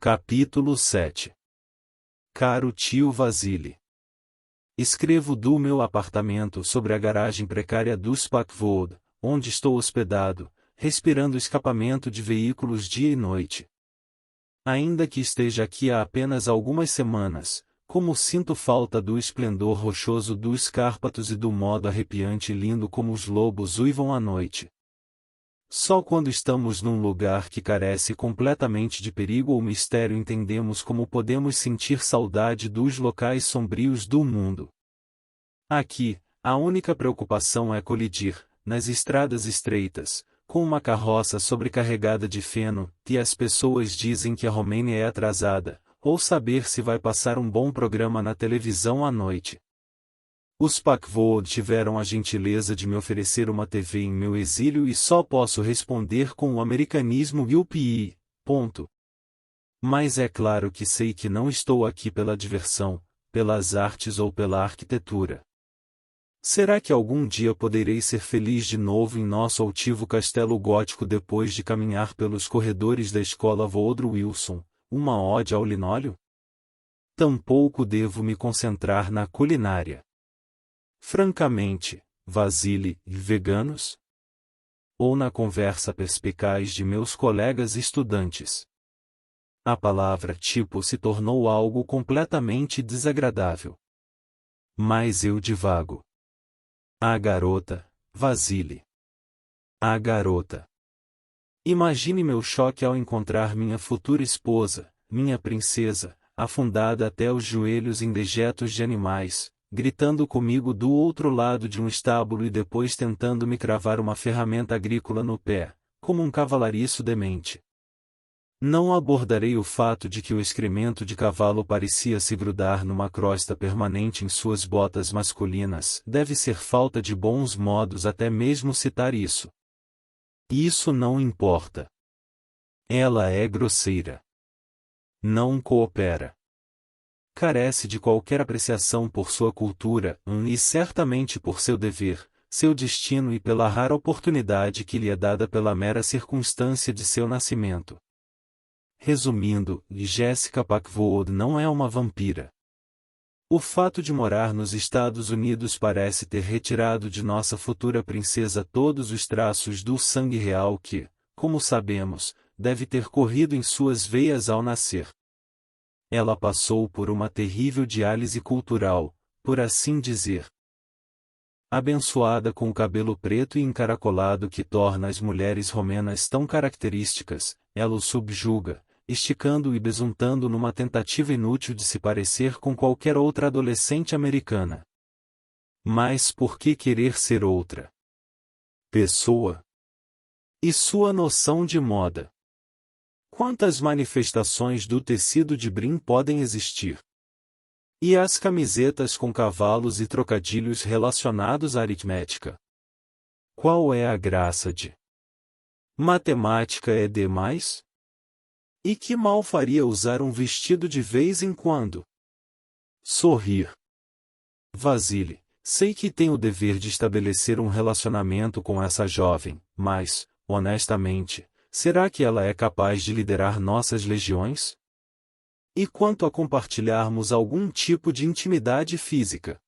Capítulo 7. Caro tio Vasily. Escrevo do meu apartamento sobre a garagem precária do Spackvold, onde estou hospedado, respirando escapamento de veículos dia e noite. Ainda que esteja aqui há apenas algumas semanas, como sinto falta do esplendor rochoso dos Cárpatos e do modo arrepiante e lindo como os lobos uivam à noite. Só quando estamos num lugar que carece completamente de perigo ou mistério entendemos como podemos sentir saudade dos locais sombrios do mundo. Aqui, a única preocupação é colidir, nas estradas estreitas, com uma carroça sobrecarregada de feno, e as pessoas dizem que a Romênia é atrasada, ou saber se vai passar um bom programa na televisão à noite. Os Spackvold tiveram a gentileza de me oferecer uma TV em meu exílio e só posso responder com o americanismo UPI, ponto. Mas é claro que sei que não estou aqui pela diversão, pelas artes ou pela arquitetura. Será que algum dia poderei ser feliz de novo em nosso altivo castelo gótico depois de caminhar pelos corredores da escola Woodrow Wilson, uma ode ao linóleo? Tampouco devo me concentrar na culinária. Francamente, Vasily, veganos? Ou na conversa perspicaz de meus colegas estudantes? A palavra tipo se tornou algo completamente desagradável. Mas eu divago. A garota, Vasily. A garota. Imagine meu choque ao encontrar minha futura esposa, minha princesa, afundada até os joelhos em dejetos de animais, gritando comigo do outro lado de um estábulo e depois tentando me cravar uma ferramenta agrícola no pé, como um cavalariço demente. Não abordarei o fato de que o excremento de cavalo parecia se grudar numa crosta permanente em suas botas masculinas. Deve ser falta de bons modos até mesmo citar isso. Isso não importa. Ela é grosseira. Não coopera. Carece de qualquer apreciação por sua cultura, e certamente por seu dever, seu destino e pela rara oportunidade que lhe é dada pela mera circunstância de seu nascimento. Resumindo, Jessica Spackvold não é uma vampira. O fato de morar nos Estados Unidos parece ter retirado de nossa futura princesa todos os traços do sangue real que, como sabemos, deve ter corrido em suas veias ao nascer. Ela passou por uma terrível diálise cultural, por assim dizer. Abençoada com o cabelo preto e encaracolado que torna as mulheres romenas tão características, ela o subjuga, esticando e besuntando numa tentativa inútil de se parecer com qualquer outra adolescente americana. Mas por que querer ser outra pessoa? E sua noção de moda? Quantas manifestações do tecido de brim podem existir? E as camisetas com cavalos e trocadilhos relacionados à aritmética? Qual é a graça de matemática é demais? E que mal faria usar um vestido de vez em quando? Sorrir. Vasily, sei que tenho o dever de estabelecer um relacionamento com essa jovem, mas, honestamente, será que ela é capaz de liderar nossas legiões? E quanto a compartilharmos algum tipo de intimidade física?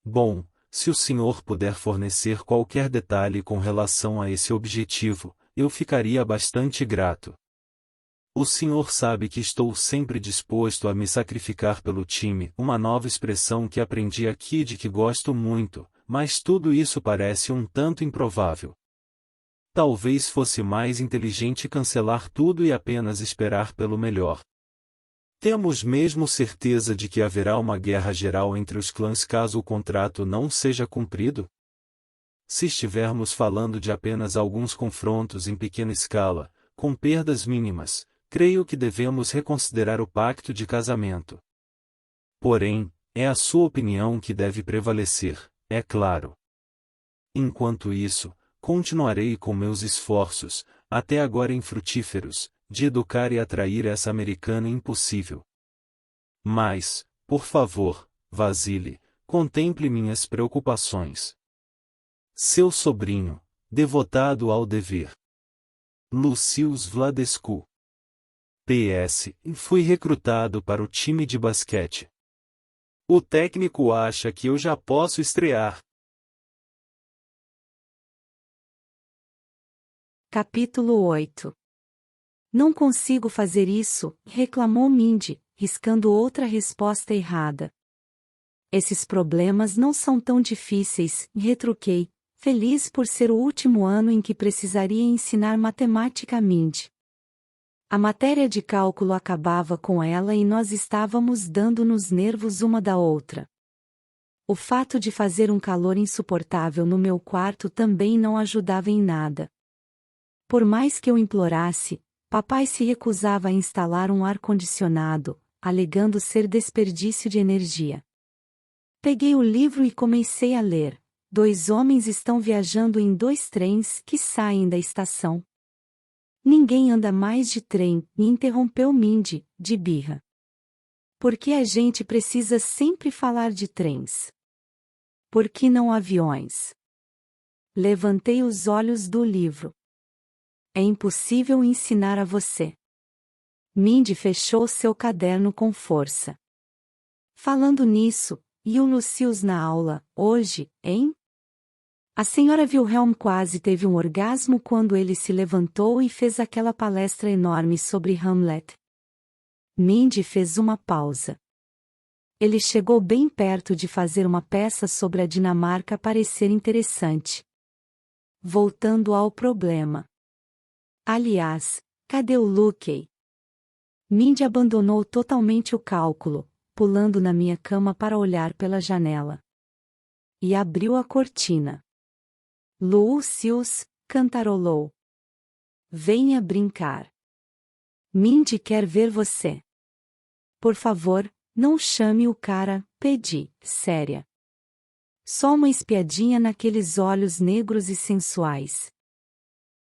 Bom, se o senhor puder fornecer qualquer detalhe com relação a esse objetivo, eu ficaria bastante grato. O senhor sabe que estou sempre disposto a me sacrificar pelo time, uma nova expressão que aprendi aqui de que gosto muito, mas tudo isso parece um tanto improvável. Talvez fosse mais inteligente cancelar tudo e apenas esperar pelo melhor. Temos mesmo certeza de que haverá uma guerra geral entre os clãs caso o contrato não seja cumprido? Se estivermos falando de apenas alguns confrontos em pequena escala, com perdas mínimas, creio que devemos reconsiderar o pacto de casamento. Porém, é a sua opinião que deve prevalecer, é claro. Enquanto isso, continuarei com meus esforços, até agora infrutíferos, de educar e atrair essa americana impossível. Mas, por favor, Vasily, contemple minhas preocupações. Seu sobrinho, devotado ao dever. Lucius Vladescu. PS, fui recrutado para o time de basquete. O técnico acha que eu já posso estrear. Capítulo 8. Não consigo fazer isso, reclamou Mindy, riscando outra resposta errada. Esses problemas não são tão difíceis, retruquei, feliz por ser o último ano em que precisaria ensinar matemática a Mindy. A matéria de cálculo acabava com ela e nós estávamos dando nos nervos uma da outra. O fato de fazer um calor insuportável no meu quarto também não ajudava em nada. Por mais que eu implorasse, papai se recusava a instalar um ar-condicionado, alegando ser desperdício de energia. Peguei o livro e comecei a ler. 2 homens estão viajando em 2 trens que saem da estação. Ninguém anda mais de trem, me interrompeu Mindy, de birra. Por que a gente precisa sempre falar de trens? Por que não aviões? Levantei os olhos do livro. É impossível ensinar a você. Mindy fechou seu caderno com força. Falando nisso, e o Lucius na aula, hoje, hein? A senhora Wilhelm quase teve um orgasmo quando ele se levantou e fez aquela palestra enorme sobre Hamlet. Mindy fez uma pausa. Ele chegou bem perto de fazer uma peça sobre a Dinamarca parecer interessante. Voltando ao problema. Aliás, cadê o Luckey? Mindy abandonou totalmente o cálculo, pulando na minha cama para olhar pela janela. E abriu a cortina. Lucius, cantarolou. Venha brincar. Mindy quer ver você. Por favor, não chame o cara, pedi, séria. Só uma espiadinha naqueles olhos negros e sensuais.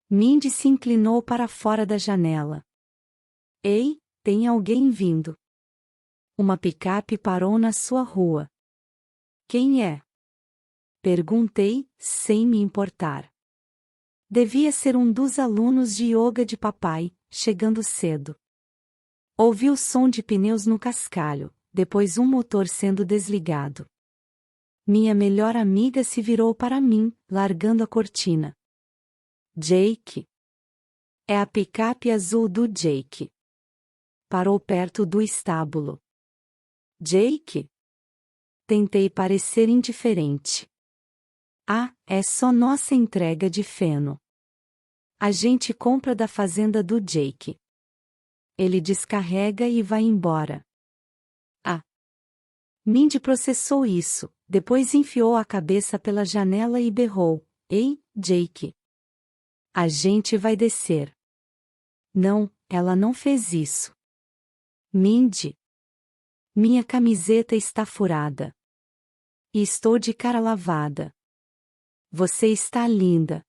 Mindy se inclinou para fora da janela. Ei, tem alguém vindo. Uma picape parou na sua rua. Quem é? Perguntei, sem me importar. Devia ser um dos alunos de yoga de papai, chegando cedo. Ouvi o som de pneus no cascalho, depois um motor sendo desligado. Minha melhor amiga se virou para mim, largando a cortina. Jake. É a picape azul do Jake. Parou perto do estábulo. Jake? Tentei parecer indiferente. Ah, é só nossa entrega de feno. A gente compra da fazenda do Jake. Ele descarrega e vai embora. Ah. Mindy processou isso, depois enfiou a cabeça pela janela e berrou. Ei, Jake. A gente vai descer. Não, ela não fez isso. Mindy. Minha camiseta está furada. E estou de cara lavada. Você está linda.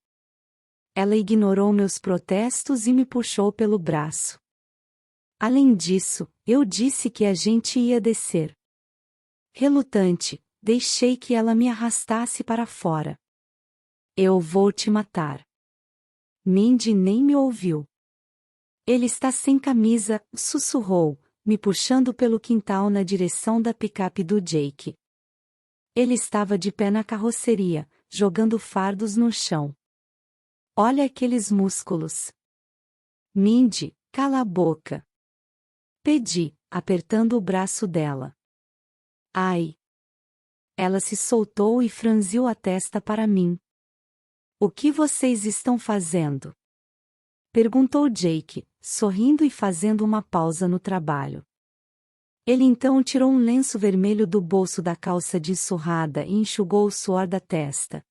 Ela ignorou meus protestos e me puxou pelo braço. Além disso, eu disse que a gente ia descer. Relutante, deixei que ela me arrastasse para fora. Eu vou te matar. Mindy nem me ouviu. Ele está sem camisa, sussurrou, me puxando pelo quintal na direção da picape do Jake. Ele estava de pé na carroceria, jogando fardos no chão. Olha aqueles músculos. Mindy, cala a boca. Pedi, apertando o braço dela. Ai. Ela se soltou e franziu a testa para mim. O que vocês estão fazendo? Perguntou Jake, sorrindo e fazendo uma pausa no trabalho. Ele então tirou um lenço vermelho do bolso da calça de surrada e enxugou o suor da testa.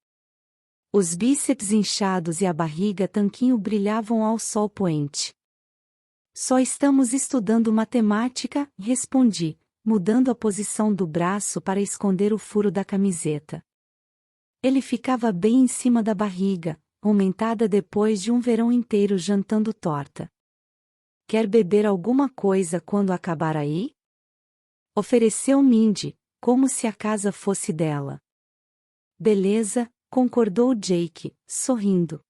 Os bíceps inchados e a barriga tanquinho brilhavam ao sol poente. Só estamos estudando matemática, respondi, mudando a posição do braço para esconder o furo da camiseta. Ele ficava bem em cima da barriga, aumentada depois de um verão inteiro jantando torta. Quer beber alguma coisa quando acabar aí? Ofereceu Mindy, como se a casa fosse dela. Beleza, concordou Jake, sorrindo.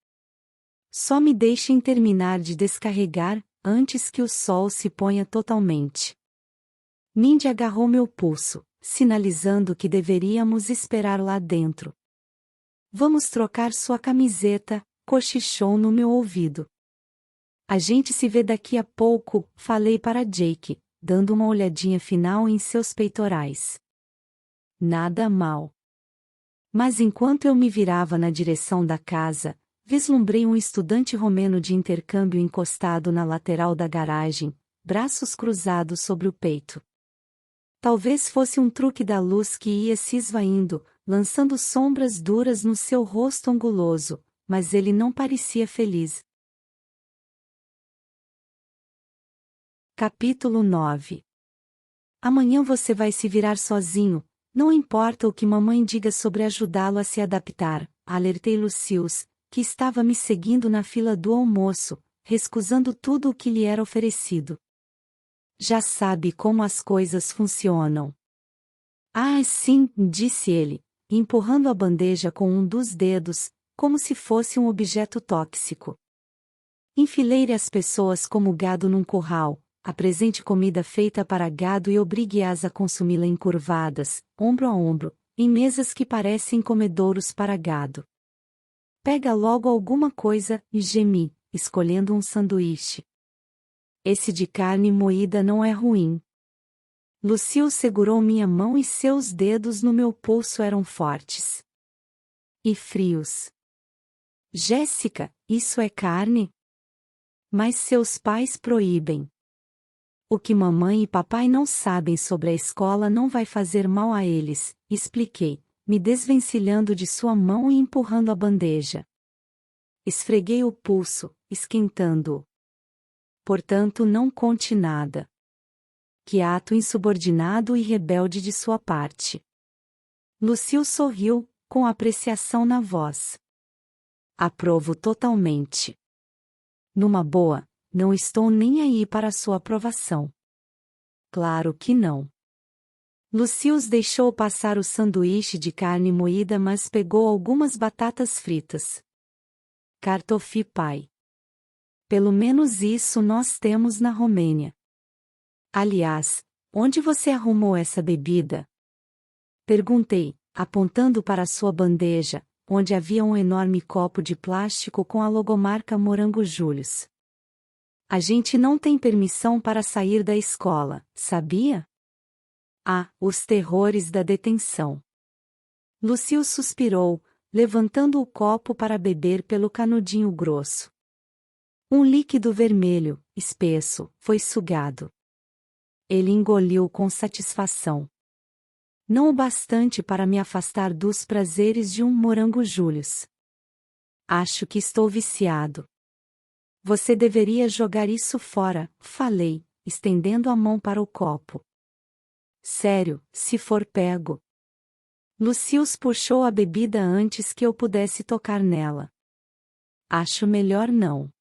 Só me deixem terminar de descarregar, antes que o sol se ponha totalmente. Mindy agarrou meu pulso, sinalizando que deveríamos esperar lá dentro. Vamos trocar sua camiseta, cochichou no meu ouvido. A gente se vê daqui a pouco, falei para Jake, dando uma olhadinha final em seus peitorais. Nada mal. Mas enquanto eu me virava na direção da casa, vislumbrei um estudante romeno de intercâmbio encostado na lateral da garagem, braços cruzados sobre o peito. Talvez fosse um truque da luz que ia se esvaindo, lançando sombras duras no seu rosto anguloso, mas ele não parecia feliz. Capítulo 9. Amanhã você vai se virar sozinho, não importa o que mamãe diga sobre ajudá-lo a se adaptar, alertei Lucius, que estava me seguindo na fila do almoço, recusando tudo o que lhe era oferecido. Já sabe como as coisas funcionam. Ah, sim, disse ele, empurrando a bandeja com um dos dedos, como se fosse um objeto tóxico. Enfileire as pessoas como gado num curral, apresente comida feita para gado e obrigue-as a consumi-la encurvadas, ombro a ombro, em mesas que parecem comedouros para gado. Pega logo alguma coisa, e gemi, escolhendo um sanduíche. Esse de carne moída não é ruim. Lucius segurou minha mão e seus dedos no meu pulso eram fortes. E frios. Jéssica, isso é carne? Mas seus pais proíbem. O que mamãe e papai não sabem sobre a escola não vai fazer mal a eles, expliquei, me desvencilhando de sua mão e empurrando a bandeja. Esfreguei o pulso, esquentando-o. Portanto, não conte nada. Que ato insubordinado e rebelde de sua parte. Lucius sorriu, com apreciação na voz. Aprovo totalmente. Numa boa, não estou nem aí para sua aprovação. Claro que não. Lucius deixou passar o sanduíche de carne moída, mas pegou algumas batatas fritas. Kartoffel pie. Pelo menos isso nós temos na Romênia. Aliás, onde você arrumou essa bebida? Perguntei, apontando para sua bandeja, onde havia um enorme copo de plástico com a logomarca Morango Július. A gente não tem permissão para sair da escola, sabia? Ah, os terrores da detenção. Lucius suspirou, levantando o copo para beber pelo canudinho grosso. Um líquido vermelho, espesso, foi sugado. Ele engoliu com satisfação. Não o bastante para me afastar dos prazeres de um morango Július. Acho que estou viciado. Você deveria jogar isso fora, falei, estendendo a mão para o copo. Sério, se for pego. Lucius puxou a bebida antes que eu pudesse tocar nela. Acho melhor não.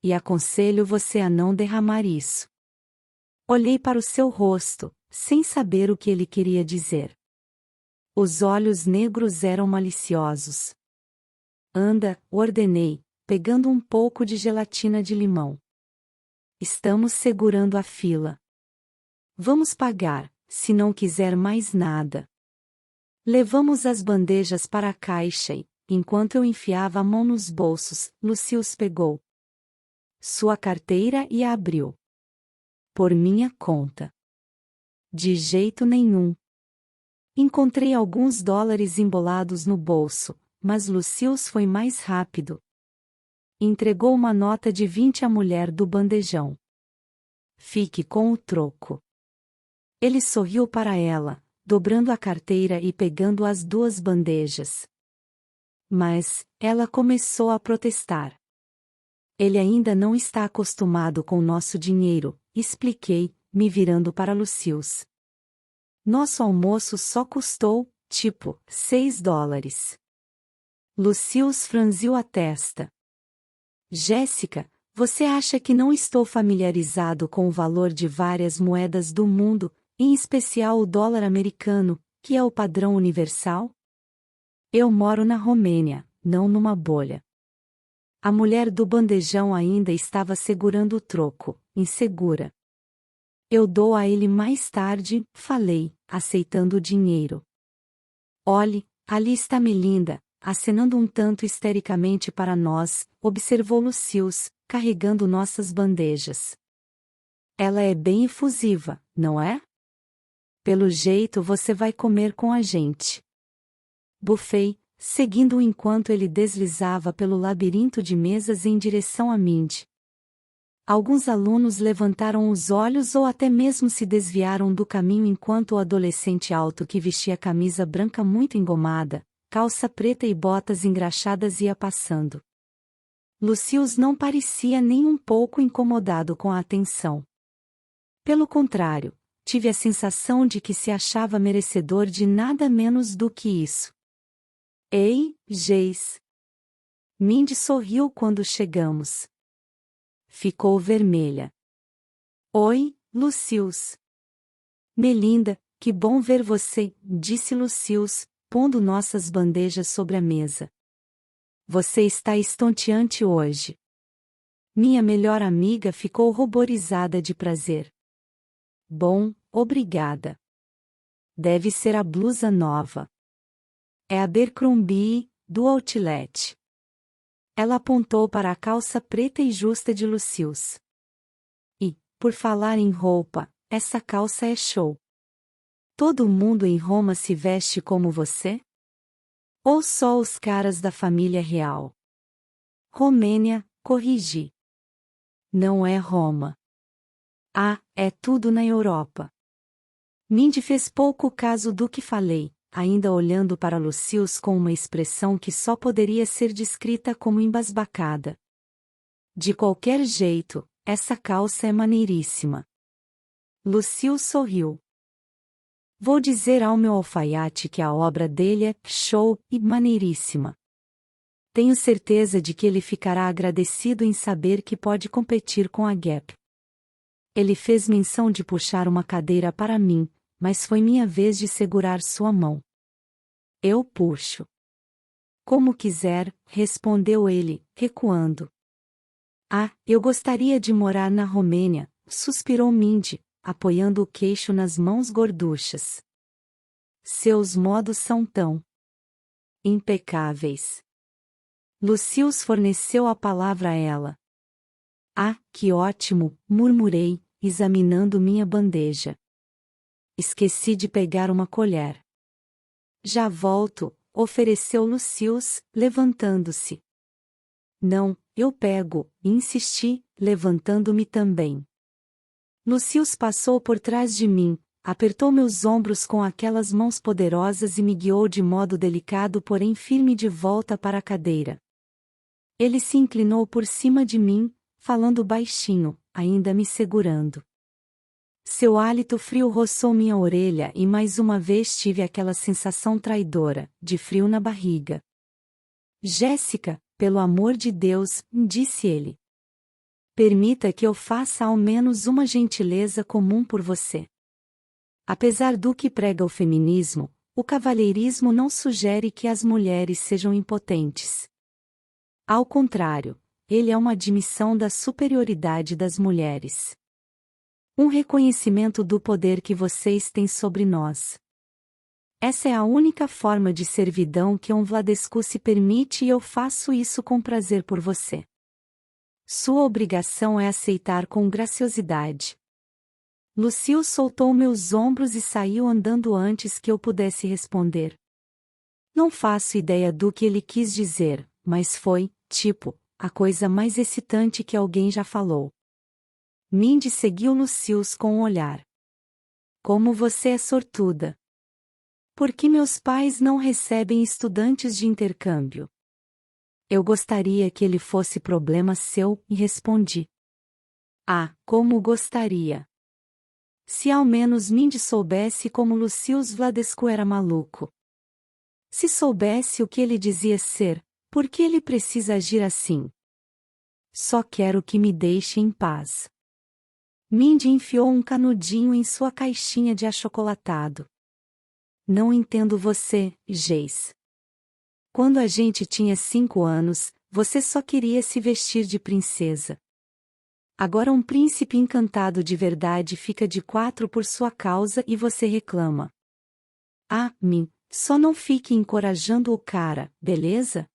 E aconselho você a não derramar isso. Olhei para o seu rosto, sem saber o que ele queria dizer. Os olhos negros eram maliciosos. Anda, ordenei, pegando um pouco de gelatina de limão. Estamos segurando a fila. Vamos pagar, se não quiser mais nada. Levamos as bandejas para a caixa e, enquanto eu enfiava a mão nos bolsos, Lucius pegou sua carteira e a abriu. Por minha conta. De jeito nenhum. Encontrei alguns dólares embolados no bolso, mas Lucius foi mais rápido. Entregou uma nota de 20 à mulher do bandejão. Fique com o troco. Ele sorriu para ela, dobrando a carteira e pegando as duas bandejas. Mas, ela começou a protestar. Ele ainda não está acostumado com nosso dinheiro, expliquei, me virando para Lucius. Nosso almoço só custou, tipo, $6. Lucius franziu a testa. Jéssica, você acha que não estou familiarizado com o valor de várias moedas do mundo, em especial o dólar americano, que é o padrão universal? Eu moro na Romênia, não numa bolha. A mulher do bandejão ainda estava segurando o troco, insegura. Eu dou a ele mais tarde, falei, aceitando o dinheiro. Olhe, ali está Melinda, acenando um tanto histericamente para nós, observou Lucius, carregando nossas bandejas. Ela é bem efusiva, não é? Pelo jeito você vai comer com a gente. Bufei, seguindo-o enquanto ele deslizava pelo labirinto de mesas em direção a Mindy. Alguns alunos levantaram os olhos ou até mesmo se desviaram do caminho enquanto o adolescente alto que vestia camisa branca muito engomada, calça preta e botas engraxadas ia passando. Lucius não parecia nem um pouco incomodado com a atenção. Pelo contrário, tive a sensação de que se achava merecedor de nada menos do que isso. Ei, Jace! Mindy sorriu quando chegamos. Ficou vermelha. Oi, Lucius. Melinda, que bom ver você, disse Lucius, pondo nossas bandejas sobre a mesa. Você está estonteante hoje. Minha melhor amiga ficou ruborizada de prazer. Bom, obrigada. Deve ser a blusa nova. É a Abercrombie, do Outlet. Ela apontou para a calça preta e justa de Lucius. E, por falar em roupa, essa calça é show. Todo mundo em Roma se veste como você? Ou só os caras da família real? Romênia, corrigi. Não é Roma. Ah, é tudo na Europa. Mindy fez pouco caso do que falei, ainda olhando para Lucius com uma expressão que só poderia ser descrita como embasbacada. De qualquer jeito, essa calça é maneiríssima. Lucius sorriu. Vou dizer ao meu alfaiate que a obra dele é show e maneiríssima. Tenho certeza de que ele ficará agradecido em saber que pode competir com a Gap. Ele fez menção de puxar uma cadeira para mim, mas foi minha vez de segurar sua mão. Eu puxo. Como quiser, respondeu ele, recuando. Ah, eu gostaria de morar na Romênia, suspirou Mindy, apoiando o queixo nas mãos gorduchas. Seus modos são tão impecáveis. Lucius forneceu a palavra a ela. Ah, que ótimo, murmurei, examinando minha bandeja. Esqueci de pegar uma colher. Já volto, ofereceu Lucius, levantando-se. Não, eu pego, insisti, levantando-me também. Lucius passou por trás de mim, apertou meus ombros com aquelas mãos poderosas e me guiou de modo delicado porém firme de volta para a cadeira. Ele se inclinou por cima de mim, falando baixinho, ainda me segurando. Seu hálito frio roçou minha orelha e mais uma vez tive aquela sensação traidora, de frio na barriga. Jéssica, pelo amor de Deus, disse ele. Permita que eu faça ao menos uma gentileza comum por você. Apesar do que prega o feminismo, o cavalheirismo não sugere que as mulheres sejam impotentes. Ao contrário, ele é uma admissão da superioridade das mulheres. Um reconhecimento do poder que vocês têm sobre nós. Essa é a única forma de servidão que um Vladescu se permite e eu faço isso com prazer por você. Sua obrigação é aceitar com graciosidade. Lucius soltou meus ombros e saiu andando antes que eu pudesse responder. Não faço ideia do que ele quis dizer, mas foi, tipo, a coisa mais excitante que alguém já falou. Mindy seguiu Lucius com um olhar. Como você é sortuda. Por que meus pais não recebem estudantes de intercâmbio? Eu gostaria que ele fosse problema seu, e respondi. Ah, como gostaria. Se ao menos Mindy soubesse como Lucius Vladescu era maluco. Se soubesse o que ele dizia ser, por que ele precisa agir assim? Só quero que me deixe em paz. Mindy enfiou um canudinho em sua caixinha de achocolatado. Não entendo você, Jace. Quando a gente tinha 5 anos, Você só queria se vestir de princesa. Agora um príncipe encantado de verdade fica de quatro por sua causa e você reclama. Ah, só não fique encorajando o cara, beleza?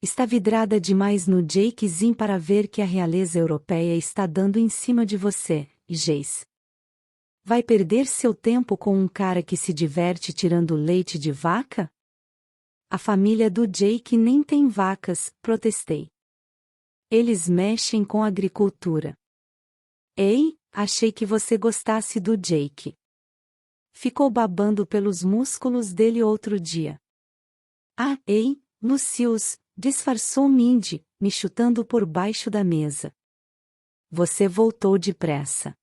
Está vidrada demais no Jakezinho para ver que a realeza europeia está dando em cima de você, Jace. Vai perder seu tempo com um cara que se diverte tirando leite de vaca? A família do Jake nem tem vacas, protestei. Eles mexem com agricultura. Ei, achei que você gostasse do Jake. Ficou babando pelos músculos dele outro dia. Ah, ei, Lucius, disfarçou Mindy, me chutando por baixo da mesa. Você voltou depressa.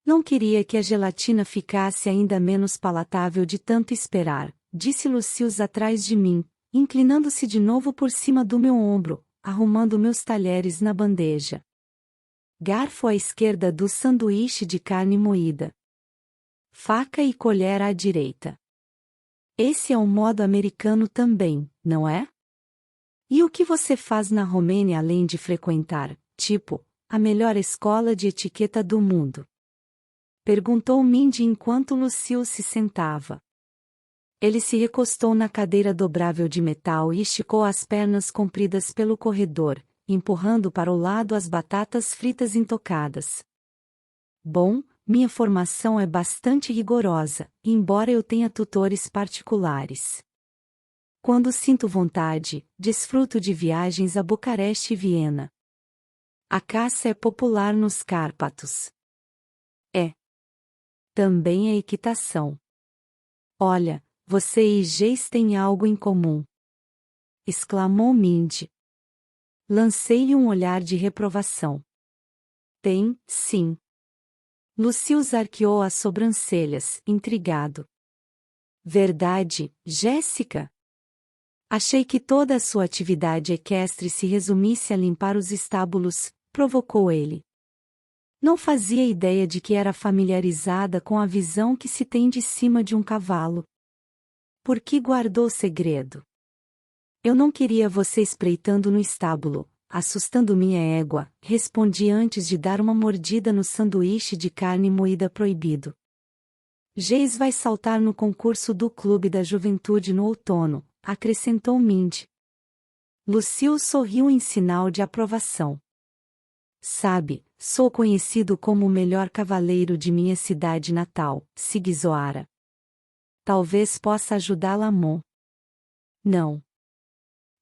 Não queria que a gelatina ficasse ainda menos palatável de tanto esperar, disse Lucius atrás de mim, inclinando-se de novo por cima do meu ombro, arrumando meus talheres na bandeja. Garfo à esquerda do sanduíche de carne moída. Faca e colher à direita. Esse é um modo americano também, não é? E o que você faz na Romênia além de frequentar, tipo, a melhor escola de etiqueta do mundo? Perguntou Mindy enquanto Lucius se sentava. Ele se recostou na cadeira dobrável de metal e esticou as pernas compridas pelo corredor, empurrando para o lado as batatas fritas intocadas. Bom, minha formação é bastante rigorosa, embora eu tenha tutores particulares. Quando sinto vontade, desfruto de viagens a Bucareste e Viena. A caça é popular nos Cárpatos. É. Também a equitação. Olha, você e Jace têm algo em comum. Exclamou Mindy. Lancei-lhe um olhar de reprovação. Tem, sim. Lucius arqueou as sobrancelhas, intrigado. Verdade, Jéssica? Achei que toda a sua atividade equestre se resumisse a limpar os estábulos, provocou ele. Não fazia ideia de que era familiarizada com a visão que se tem de cima de um cavalo. Por que guardou o segredo? Eu não queria você espreitando no estábulo, assustando minha égua, respondi antes de dar uma mordida no sanduíche de carne moída proibido. Jace vai saltar no concurso do Clube da Juventude no outono, acrescentou Mindy. Lucius sorriu em sinal de aprovação. Sabe, sou conhecido como o melhor cavaleiro de minha cidade natal, Sigzoara. Talvez possa ajudá-la, Mon. Não.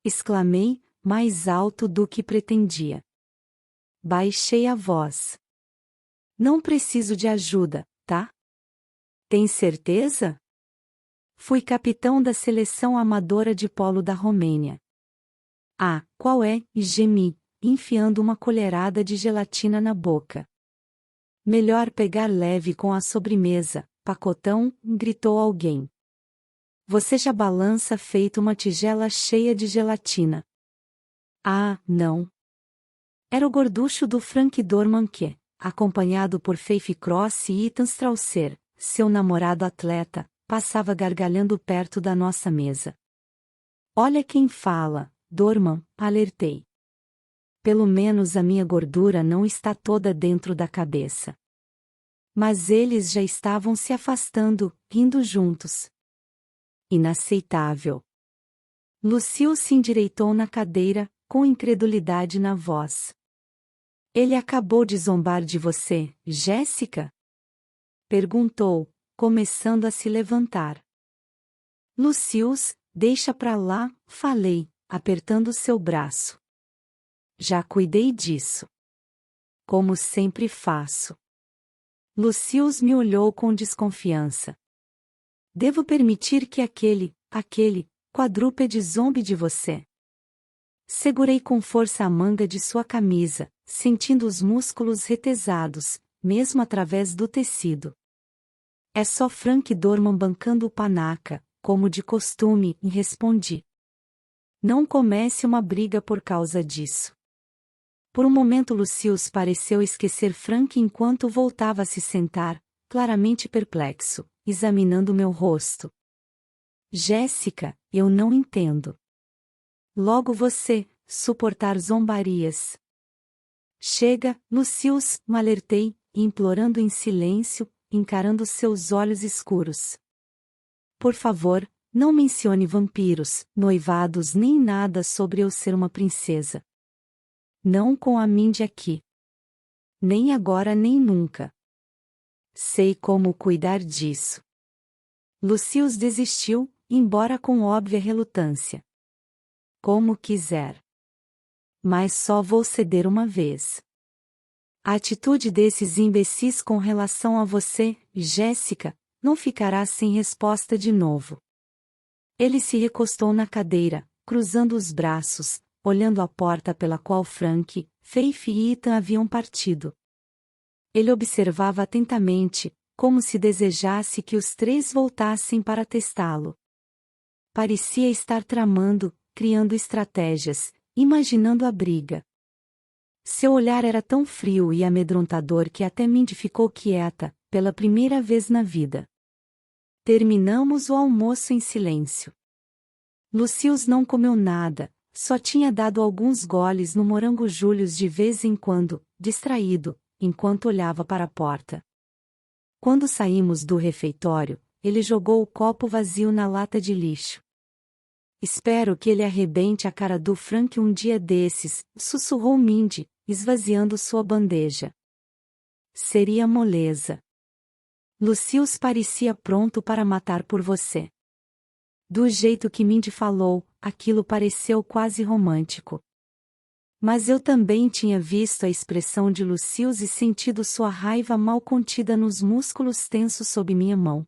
Exclamei, mais alto do que pretendia. Baixei a voz. Não preciso de ajuda, tá? Tem certeza? Fui capitão da seleção amadora de polo da Romênia. Ah, qual é? Gemi, enfiando uma colherada de gelatina na boca. Melhor pegar leve com a sobremesa, pacotão, gritou alguém. Você já balança feito uma tigela cheia de gelatina. Ah, não. Era o gorducho do Frank Dorman que, acompanhado por Faith Cross e Ethan Strausser, seu namorado atleta, passava gargalhando perto da nossa mesa. Olha quem fala, Dorman, alertei. Pelo menos a minha gordura não está toda dentro da cabeça. Mas eles já estavam se afastando, rindo juntos. Inaceitável. Lucius se endireitou na cadeira, com incredulidade na voz. Ele acabou de zombar de você, Jéssica? Perguntou, começando a se levantar. Lucius, deixa pra lá, falei, apertando seu braço. Já cuidei disso. Como sempre faço. Lucius me olhou com desconfiança. Devo permitir que aquele quadrúpede zombe de você? Segurei com força a manga de sua camisa, sentindo os músculos retesados, mesmo através do tecido. É só Frank Dorman bancando o panaca, como de costume, e respondi. Não comece uma briga por causa disso. Por um momento Lucius pareceu esquecer Frank enquanto voltava a se sentar, claramente perplexo, examinando meu rosto. Jéssica, eu não entendo. Logo você, suportar zombarias. Chega, Lucius, alertei, implorando em silêncio, encarando seus olhos escuros. Por favor, não mencione vampiros, noivados nem nada sobre eu ser uma princesa. Não com a Mindy aqui. Nem agora nem nunca. Sei como cuidar disso. Lucius desistiu, embora com óbvia relutância. Como quiser. Mas só vou ceder uma vez. A atitude desses imbecis com relação a você, Jéssica, não ficará sem resposta de novo. Ele se recostou na cadeira, cruzando os braços, olhando a porta pela qual Frank, Faith e Ethan haviam partido. Ele observava atentamente, como se desejasse que os três voltassem para testá-lo. Parecia estar tramando, criando estratégias, imaginando a briga. Seu olhar era tão frio e amedrontador que até Mindy ficou quieta, pela primeira vez na vida. Terminamos o almoço em silêncio. Lucius não comeu nada, só tinha dado alguns goles no morango Július de vez em quando, distraído, enquanto olhava para a porta. Quando saímos do refeitório, ele jogou o copo vazio na lata de lixo. Espero que ele arrebente a cara do Frank um dia desses, sussurrou Mindy, esvaziando sua bandeja. Seria moleza. Lucius parecia pronto para matar por você. Do jeito que Mindy falou, aquilo pareceu quase romântico. Mas eu também tinha visto a expressão de Lucius e sentido sua raiva mal contida nos músculos tensos sob minha mão.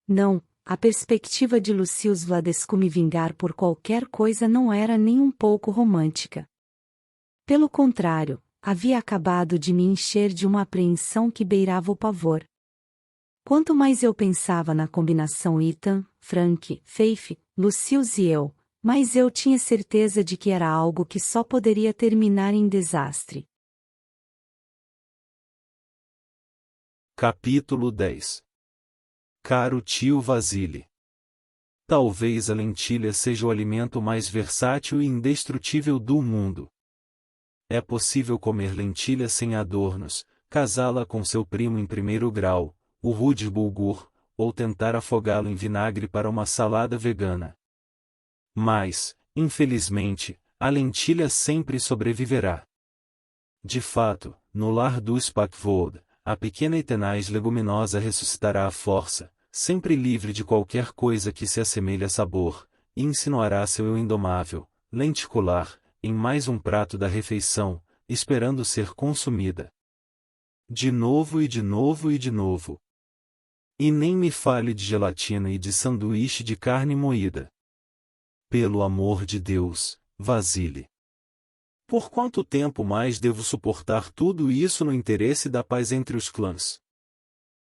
Não, a perspectiva de Lucius Vladescu me vingar por qualquer coisa não era nem um pouco romântica. Pelo contrário, havia acabado de me encher de uma apreensão que beirava o pavor. Quanto mais eu pensava na combinação Ethan, Frank, Faith, Lucius e eu, mais eu tinha certeza de que era algo que só poderia terminar em desastre. Capítulo 10. Caro tio Vasily. Talvez a lentilha seja o alimento mais versátil e indestrutível do mundo. É possível comer lentilha sem adornos, casá-la com seu primo em primeiro grau, o rude bulgur, ou tentar afogá-lo em vinagre para uma salada vegana. Mas, infelizmente, a lentilha sempre sobreviverá. De fato, no lar dos Packwold, a pequena e tenaz leguminosa ressuscitará à força, sempre livre de qualquer coisa que se assemelhe a sabor, e insinuará seu eu indomável, lenticular, em mais um prato da refeição, esperando ser consumida. De novo e de novo e de novo. E nem me fale de gelatina e de sanduíche de carne moída. Pelo amor de Deus, Vasily. Por quanto tempo mais devo suportar tudo isso no interesse da paz entre os clãs?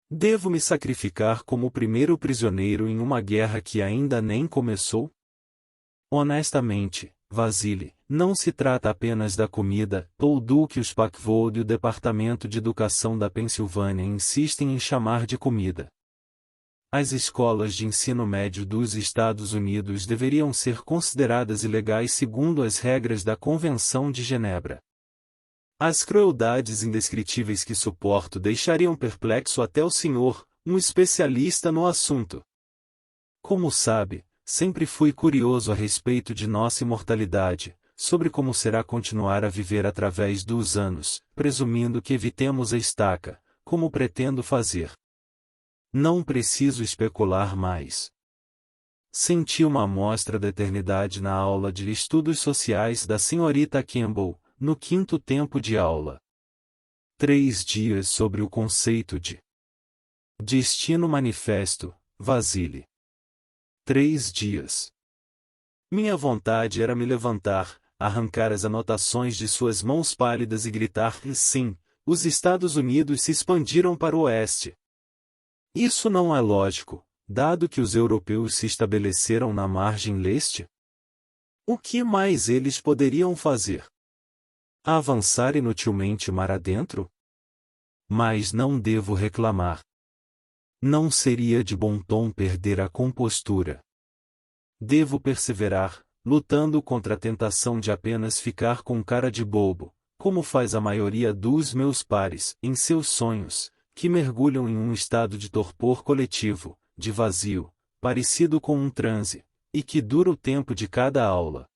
Devo me sacrificar como o primeiro prisioneiro em uma guerra que ainda nem começou? Honestamente, Vasily, não se trata apenas da comida, ou do que os Packwold e o Departamento de Educação da Pensilvânia insistem em chamar de comida. As escolas de ensino médio dos Estados Unidos deveriam ser consideradas ilegais segundo as regras da Convenção de Genebra. As crueldades indescritíveis que suporto deixariam perplexo até o senhor, um especialista no assunto. Como sabe, sempre fui curioso a respeito de nossa imortalidade, sobre como será continuar a viver através dos anos, presumindo que evitemos a estaca, como pretendo fazer. Não preciso especular mais. Senti uma amostra da eternidade na aula de estudos sociais da senhorita Campbell, no quinto tempo de aula. 3 dias sobre o conceito de destino manifesto, Vasily. 3 dias. Minha vontade era me levantar, arrancar as anotações de suas mãos pálidas e gritar: sim, os Estados Unidos se expandiram para o oeste. Isso não é lógico, dado que os europeus se estabeleceram na margem leste? O que mais eles poderiam fazer? Avançar inutilmente mar adentro? Mas não devo reclamar. Não seria de bom tom perder a compostura. Devo perseverar, lutando contra a tentação de apenas ficar com cara de bobo, como faz a maioria dos meus pares, em seus sonhos, que mergulham em um estado de torpor coletivo, de vazio, parecido com um transe, e que dura o tempo de cada aula.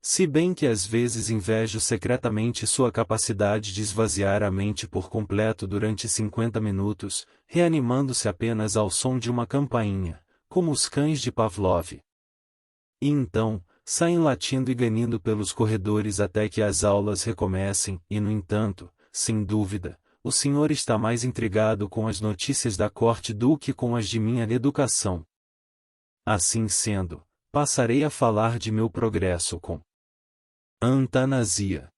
Se bem que às vezes invejo secretamente sua capacidade de esvaziar a mente por completo durante 50 minutos, reanimando-se apenas ao som de uma campainha, como os cães de Pavlov. E então, saem latindo e ganindo pelos corredores até que as aulas recomecem, e no entanto, sem dúvida, o senhor está mais intrigado com as notícias da corte do que com as de minha educação. Assim sendo, passarei a falar de meu progresso com Antanasia.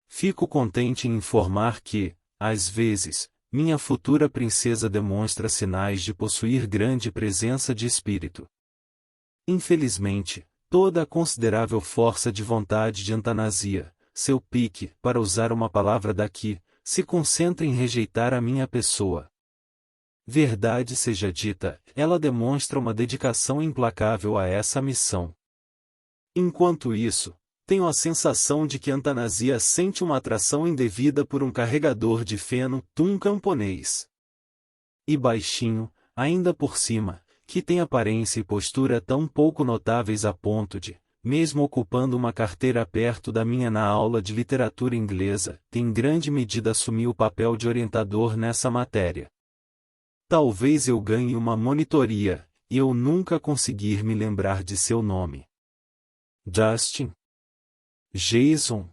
Fico contente em informar que, às vezes, minha futura princesa demonstra sinais de possuir grande presença de espírito. Infelizmente, toda a considerável força de vontade de Antanasia, seu pique, para usar uma palavra daqui, se concentra em rejeitar a minha pessoa. Verdade seja dita, ela demonstra uma dedicação implacável a essa missão. Enquanto isso, tenho a sensação de que Antanasia sente uma atração indevida por um carregador de feno, tum camponês. E baixinho, ainda por cima, que tem aparência e postura tão pouco notáveis a ponto de, mesmo ocupando uma carteira perto da minha na aula de literatura inglesa, em grande medida assumir o papel de orientador nessa matéria. Talvez eu ganhe uma monitoria, e eu nunca conseguir me lembrar de seu nome. Justin? Jason?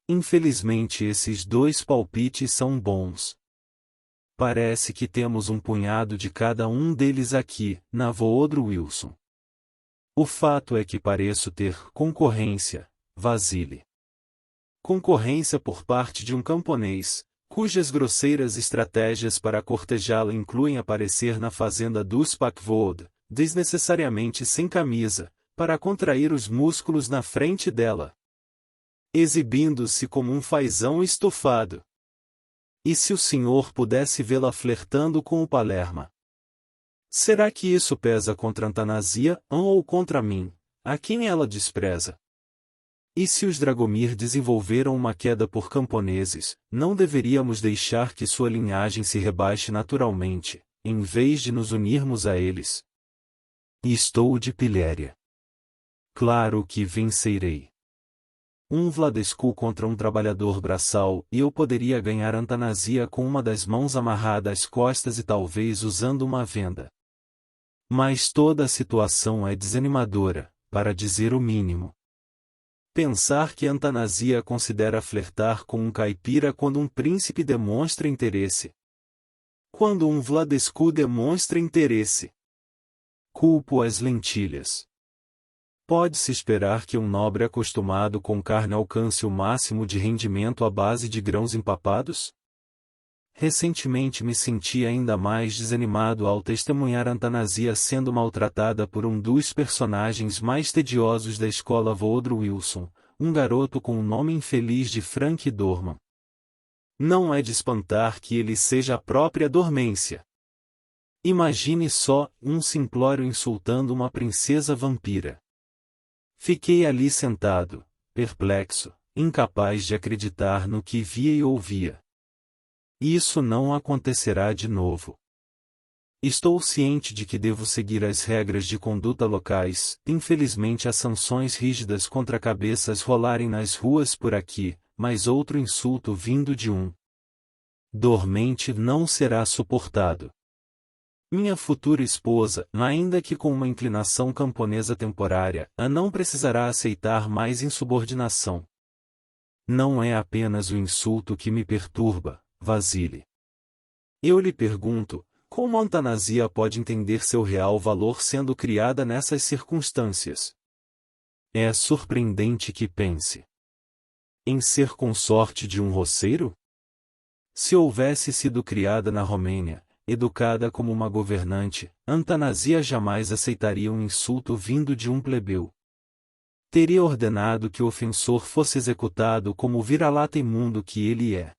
Infelizmente esses dois palpites são bons. Parece que temos um punhado de cada um deles aqui, na Woodrow Wilson. O fato é que pareço ter concorrência, Vasily. Concorrência por parte de um camponês, cujas grosseiras estratégias para cortejá-la incluem aparecer na fazenda dos Packwood, desnecessariamente sem camisa, para contrair os músculos na frente dela, exibindo-se como um fazão estufado. E se o senhor pudesse vê-la flertando com o Palerma? Será que isso pesa contra Antanasia, ou contra mim, a quem ela despreza? E se os Dragomir desenvolveram uma queda por camponeses, não deveríamos deixar que sua linhagem se rebaixe naturalmente, em vez de nos unirmos a eles? E estou de pilhéria. Claro que vencerei. Um Vladescu contra um trabalhador braçal, e eu poderia ganhar Antanasia com uma das mãos amarrada às costas e talvez usando uma venda. Mas toda a situação é desanimadora, para dizer o mínimo. Pensar que Antanasia considera flertar com um caipira quando um príncipe demonstra interesse. Quando um Vladescu demonstra interesse. Culpo as lentilhas. Pode-se esperar que um nobre acostumado com carne alcance o máximo de rendimento à base de grãos empapados? Recentemente me senti ainda mais desanimado ao testemunhar Antanasia sendo maltratada por um dos personagens mais tediosos da escola Woodrow Wilson, um garoto com o nome infeliz de Frank Dorman. Não é de espantar que ele seja a própria dormência. Imagine só, um simplório insultando uma princesa vampira. Fiquei ali sentado, perplexo, incapaz de acreditar no que via e ouvia. Isso não acontecerá de novo. Estou ciente de que devo seguir as regras de conduta locais, infelizmente há sanções rígidas contra cabeças rolarem nas ruas por aqui, mas outro insulto vindo de um dormente não será suportado. Minha futura esposa, ainda que com uma inclinação camponesa temporária, não precisará aceitar mais insubordinação. Não é apenas o insulto que me perturba, Vasily. Eu lhe pergunto, como Antanasia pode entender seu real valor sendo criada nessas circunstâncias? É surpreendente que pense em ser consorte de um roceiro? Se houvesse sido criada na Romênia, educada como uma governante, Antanasia jamais aceitaria um insulto vindo de um plebeu. Teria ordenado que o ofensor fosse executado como o vira-lata imundo que ele é.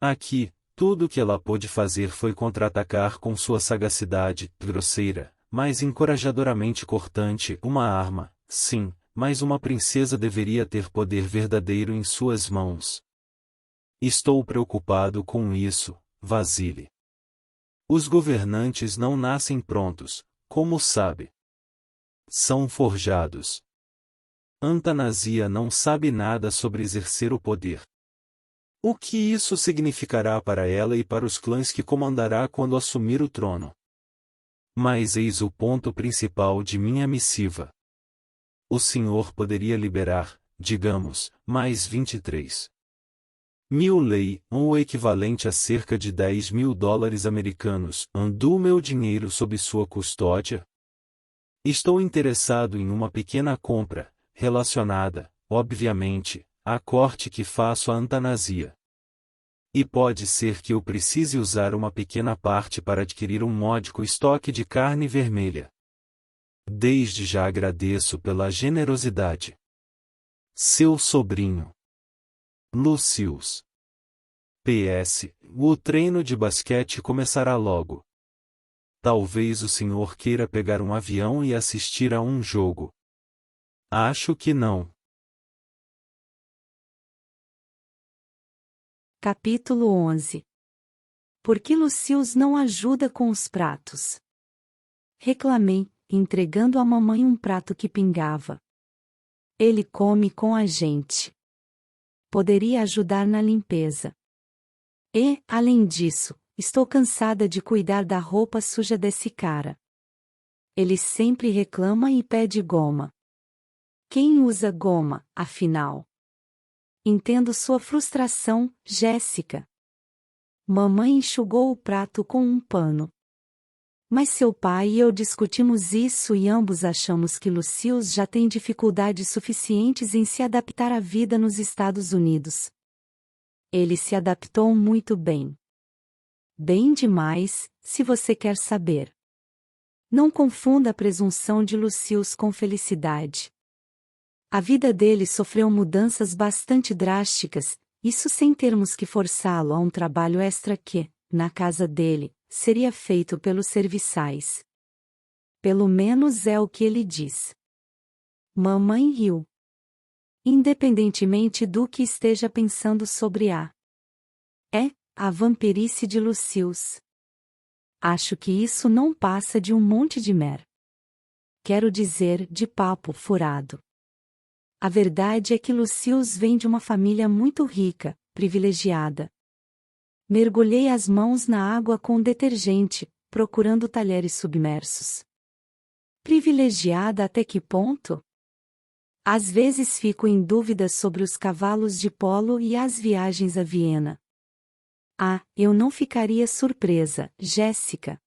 Aqui, tudo o que ela pôde fazer foi contra-atacar com sua sagacidade, grosseira, mas encorajadoramente cortante, uma arma, sim, mas uma princesa deveria ter poder verdadeiro em suas mãos. Estou preocupado com isso, Vasily. Os governantes não nascem prontos, como sabe. São forjados. Antanasia não sabe nada sobre exercer o poder. O que isso significará para ela e para os clãs que comandará quando assumir o trono? Mas eis o ponto principal de minha missiva. O senhor poderia liberar, digamos, mais 23.000 lei, ou o equivalente a cerca de $10.000 americanos, do meu dinheiro sob sua custódia? Estou interessado em uma pequena compra, relacionada, obviamente, à corte que faço a Antanasia. E pode ser que eu precise usar uma pequena parte para adquirir um módico estoque de carne vermelha. Desde já agradeço pela generosidade. Seu sobrinho, Lucius. PS, o treino de basquete começará logo. Talvez o senhor queira pegar um avião e assistir a um jogo. Acho que não. Capítulo 11. Por que Lucius não ajuda com os pratos? Reclamei, entregando à mamãe um prato que pingava. Ele come com a gente. Poderia ajudar na limpeza. E, além disso, estou cansada de cuidar da roupa suja desse cara. Ele sempre reclama e pede goma. Quem usa goma, afinal? Entendo sua frustração, Jéssica. Mamãe enxugou o prato com um pano. Mas seu pai e eu discutimos isso e ambos achamos que Lucius já tem dificuldades suficientes em se adaptar à vida nos Estados Unidos. Ele se adaptou muito bem. Bem demais, se você quer saber. Não confunda a presunção de Lucius com felicidade. A vida dele sofreu mudanças bastante drásticas, isso sem termos que forçá-lo a um trabalho extra que, na casa dele, seria feito pelos serviçais. Pelo menos é o que ele diz. Mamãe riu. Independentemente do que esteja pensando sobre a vampirice de Lucius. Acho que isso não passa de um monte de quero dizer, de papo furado. A verdade é que Lucius vem de uma família muito rica, privilegiada. Mergulhei as mãos na água com detergente, procurando talheres submersos. Privilegiada até que ponto? Às vezes fico em dúvida sobre os cavalos de polo e as viagens a Viena. Eu não ficaria surpresa, Jéssica.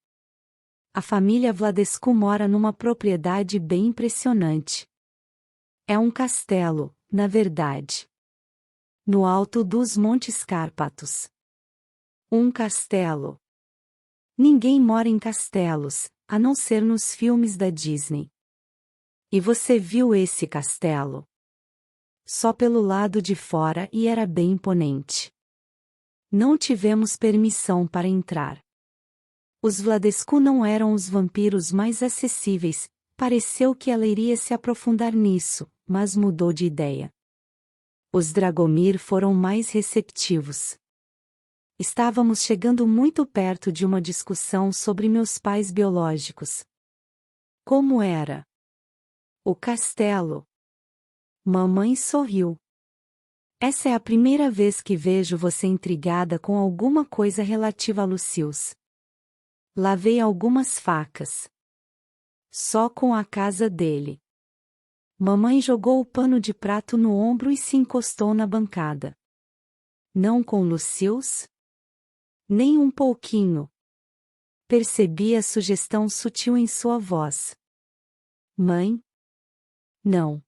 A família Vladescu mora numa propriedade bem impressionante. É um castelo, na verdade. No alto dos Montes Cárpatos. Um castelo. Ninguém mora em castelos, a não ser nos filmes da Disney. E você viu esse castelo? Só pelo lado de fora e era bem imponente. Não tivemos permissão para entrar. Os Vladescu não eram os vampiros mais acessíveis, pareceu que ela iria se aprofundar nisso, mas mudou de ideia. Os Dragomir foram mais receptivos. Estávamos chegando muito perto de uma discussão sobre meus pais biológicos. Como era? O castelo. Mamãe sorriu. Essa é a primeira vez que vejo você intrigada com alguma coisa relativa a Lucius. Lavei algumas facas. Só com a casa dele. Mamãe jogou o pano de prato no ombro e se encostou na bancada. Não com Lucius? Nem um pouquinho. Percebi a sugestão sutil em sua voz. Mãe? Não.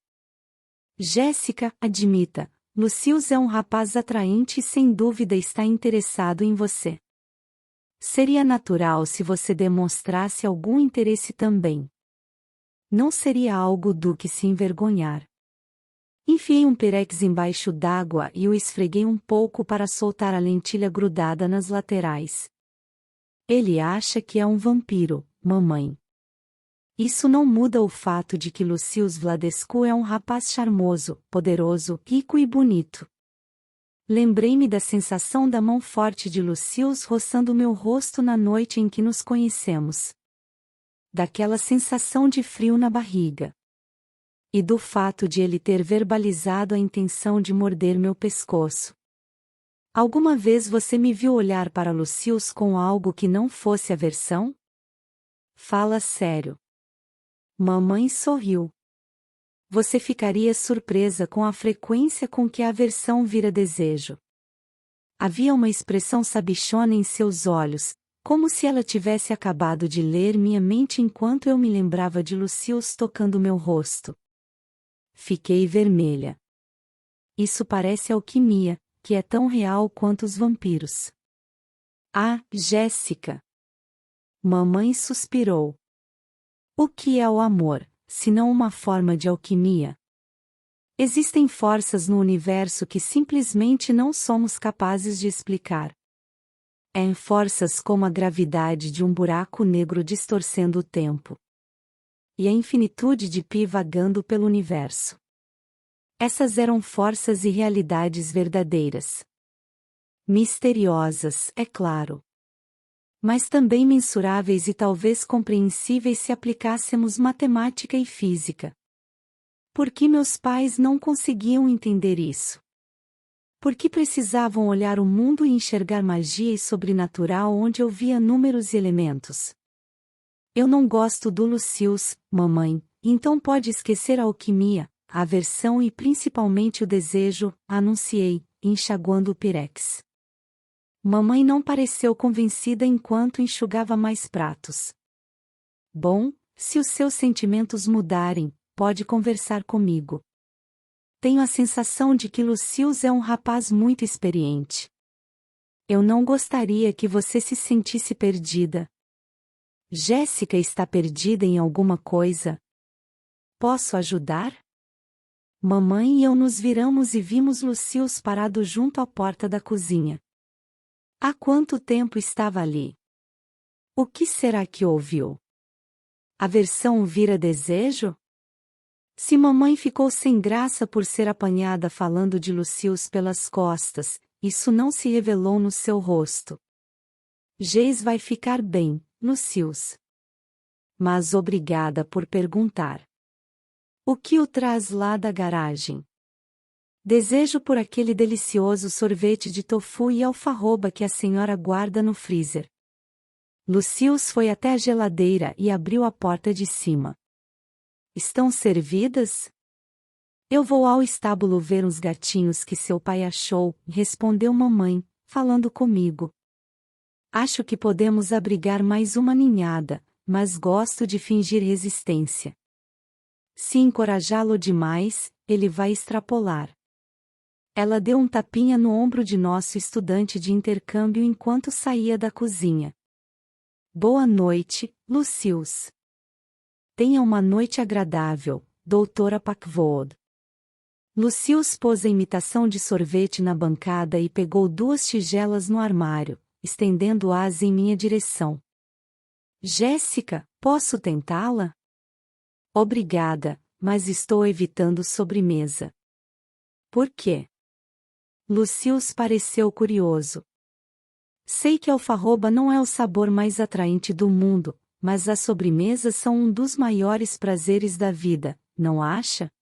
Jéssica, admita. Lucius é um rapaz atraente e sem dúvida está interessado em você. Seria natural se você demonstrasse algum interesse também. Não seria algo do que se envergonhar. Enfiei um pirex embaixo d'água e o esfreguei um pouco para soltar a lentilha grudada nas laterais. Ele acha que é um vampiro, mamãe. Isso não muda o fato de que Lucius Vladescu é um rapaz charmoso, poderoso, rico e bonito. Lembrei-me da sensação da mão forte de Lucius roçando meu rosto na noite em que nos conhecemos. Daquela sensação de frio na barriga. E do fato de ele ter verbalizado a intenção de morder meu pescoço. Alguma vez você me viu olhar para Lucius com algo que não fosse aversão? Fala sério. Mamãe sorriu. Você ficaria surpresa com a frequência com que a aversão vira desejo. Havia uma expressão sabichona em seus olhos, como se ela tivesse acabado de ler minha mente enquanto eu me lembrava de Lucius tocando meu rosto. Fiquei vermelha. Isso parece alquimia, que é tão real quanto os vampiros. Ah, Jéssica! Mamãe suspirou. O que é o amor, senão uma forma de alquimia? Existem forças no universo que simplesmente não somos capazes de explicar. Forças como a gravidade de um buraco negro distorcendo o tempo. E a infinitude de pi vagando pelo universo. Essas eram forças e realidades verdadeiras. Misteriosas, é claro. Mas também mensuráveis e talvez compreensíveis se aplicássemos matemática e física. Por que meus pais não conseguiam entender isso? Por que precisavam olhar o mundo e enxergar magia e sobrenatural onde eu via números e elementos? Eu não gosto do Lucius, mamãe, então pode esquecer a alquimia, a aversão e principalmente o desejo, anunciei, enxaguando o pirex. Mamãe não pareceu convencida enquanto enxugava mais pratos. Bom, se os seus sentimentos mudarem, pode conversar comigo. Tenho a sensação de que Lucius é um rapaz muito experiente. Eu não gostaria que você se sentisse perdida. Jéssica está perdida em alguma coisa? Posso ajudar? Mamãe e eu nos viramos e vimos Lucius parado junto à porta da cozinha. Há quanto tempo estava ali? O que será que ouviu? Aversão vira desejo? Se mamãe ficou sem graça por ser apanhada falando de Lucius pelas costas, isso não se revelou no seu rosto. Geis vai ficar bem, Lucius. Mas obrigada por perguntar. O que o traz lá da garagem? Desejo por aquele delicioso sorvete de tofu e alfarroba que a senhora guarda no freezer. Lucius foi até a geladeira e abriu a porta de cima. Estão servidas? Eu vou ao estábulo ver uns gatinhos que seu pai achou, respondeu mamãe, falando comigo. Acho que podemos abrigar mais uma ninhada, mas gosto de fingir resistência. Se encorajá-lo demais, ele vai extrapolar. Ela deu um tapinha no ombro de nosso estudante de intercâmbio enquanto saía da cozinha. Boa noite, Lucius. Tenha uma noite agradável, doutora Packwood. Lucius pôs a imitação de sorvete na bancada e pegou 2 tigelas no armário, estendendo-as em minha direção. Jéssica, posso tentá-la? Obrigada, mas estou evitando sobremesa. Por quê? Lucius pareceu curioso. Sei que alfarroba não é o sabor mais atraente do mundo, mas as sobremesas são um dos maiores prazeres da vida, não acha?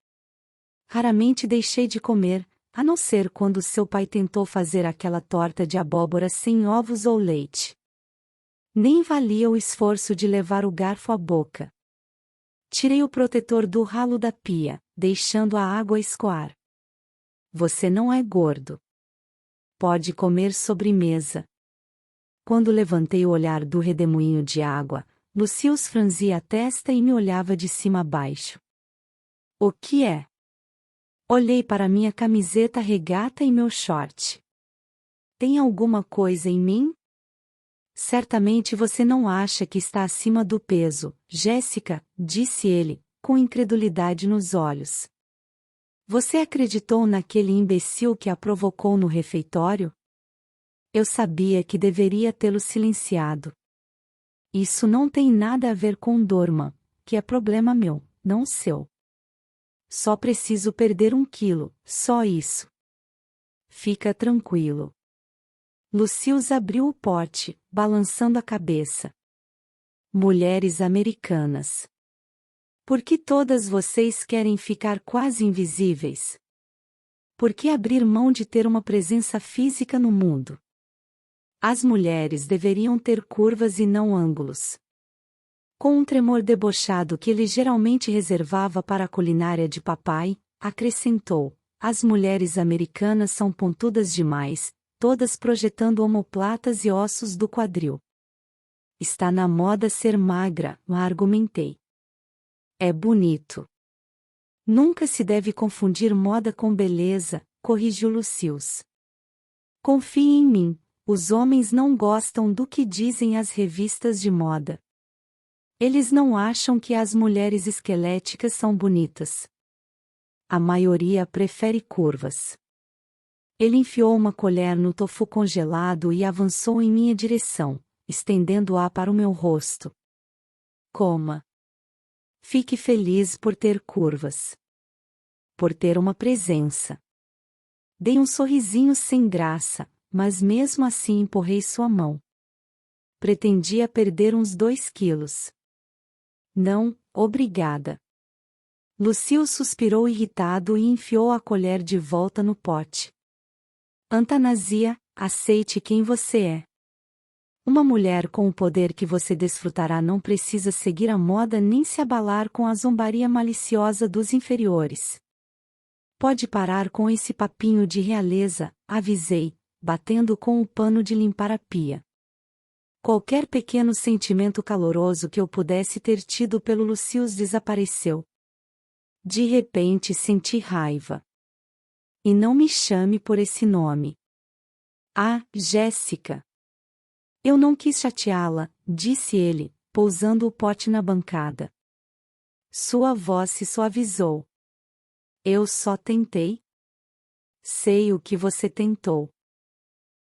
Raramente deixei de comer, a não ser quando seu pai tentou fazer aquela torta de abóbora sem ovos ou leite. Nem valia o esforço de levar o garfo à boca. Tirei o protetor do ralo da pia, deixando a água escoar. Você não é gordo. Pode comer sobremesa. Quando levantei o olhar do redemoinho de água, Lucius franzia a testa e me olhava de cima a baixo. O que é? Olhei para minha camiseta regata e meu short. Tem alguma coisa em mim? Certamente você não acha que está acima do peso, Jéssica, disse ele, com incredulidade nos olhos. Você acreditou naquele imbecil que a provocou no refeitório? Eu sabia que deveria tê-lo silenciado. Isso não tem nada a ver com Dorma, que é problema meu, não seu. Só preciso perder 1 quilo, só isso. Fica tranquilo. Lucius abriu o pote, balançando a cabeça. Mulheres americanas. Por que todas vocês querem ficar quase invisíveis? Por que abrir mão de ter uma presença física no mundo? As mulheres deveriam ter curvas e não ângulos. Com um tremor debochado que ele geralmente reservava para a culinária de papai, acrescentou: as mulheres americanas são pontudas demais, todas projetando omoplatas e ossos do quadril. Está na moda ser magra, argumentei. É bonito. Nunca se deve confundir moda com beleza, corrigiu Lucius. Confie em mim, os homens não gostam do que dizem as revistas de moda. Eles não acham que as mulheres esqueléticas são bonitas. A maioria prefere curvas. Ele enfiou uma colher no tofu congelado e avançou em minha direção, estendendo-a para o meu rosto. Coma. Fique feliz por ter curvas. Por ter uma presença. Dei um sorrisinho sem graça, mas mesmo assim empurrei sua mão. Pretendia perder uns 2 quilos. Não, obrigada. Lucius suspirou irritado e enfiou a colher de volta no pote. Antanasia, aceite quem você é. Uma mulher com o poder que você desfrutará não precisa seguir a moda nem se abalar com a zombaria maliciosa dos inferiores. Pode parar com esse papinho de realeza, avisei, batendo com o pano de limpar a pia. Qualquer pequeno sentimento caloroso que eu pudesse ter tido pelo Lucius desapareceu. De repente senti raiva. E não me chame por esse nome. Ah, Jéssica. Eu não quis chateá-la, disse ele, pousando o pote na bancada. Sua voz se suavizou. Eu só tentei. Sei o que você tentou.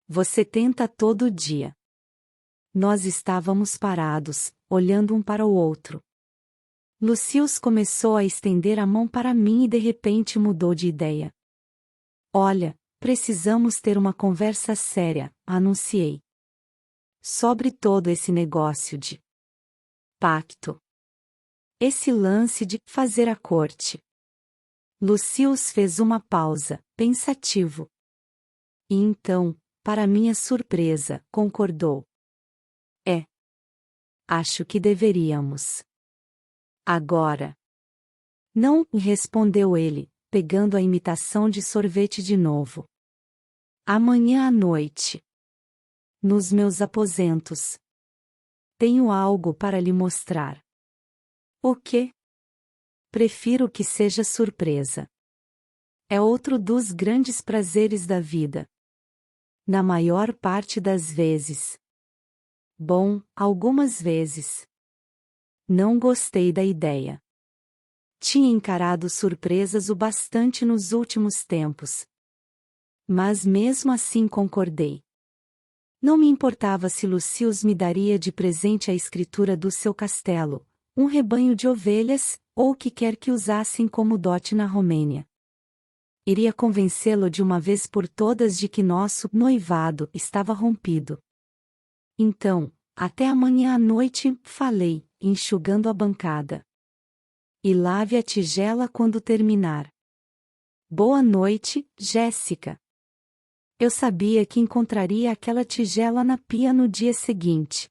Você tenta todo dia. Nós estávamos parados, olhando um para o outro. Lucius começou a estender a mão para mim e de repente mudou de ideia. Olha, precisamos ter uma conversa séria, anunciei. Sobre todo esse negócio de pacto. Esse lance de fazer a corte. Lucius fez uma pausa, pensativo. E então, para minha surpresa, concordou. Acho que deveríamos. Agora. Não, respondeu ele, pegando a imitação de sorvete de novo. Amanhã à noite. Nos meus aposentos. Tenho algo para lhe mostrar. O quê? Prefiro que seja surpresa. É outro dos grandes prazeres da vida. Na maior parte das vezes. Bom, algumas vezes. Não gostei da ideia. Tinha encarado surpresas o bastante nos últimos tempos. Mas mesmo assim concordei. Não me importava se Lucius me daria de presente a escritura do seu castelo, um rebanho de ovelhas, ou o que quer que usassem como dote na Romênia. Iria convencê-lo de uma vez por todas de que nosso noivado estava rompido. Então, até amanhã à noite, falei, enxugando a bancada. E lave a tigela quando terminar. Boa noite, Jéssica. Eu sabia que encontraria aquela tigela na pia no dia seguinte.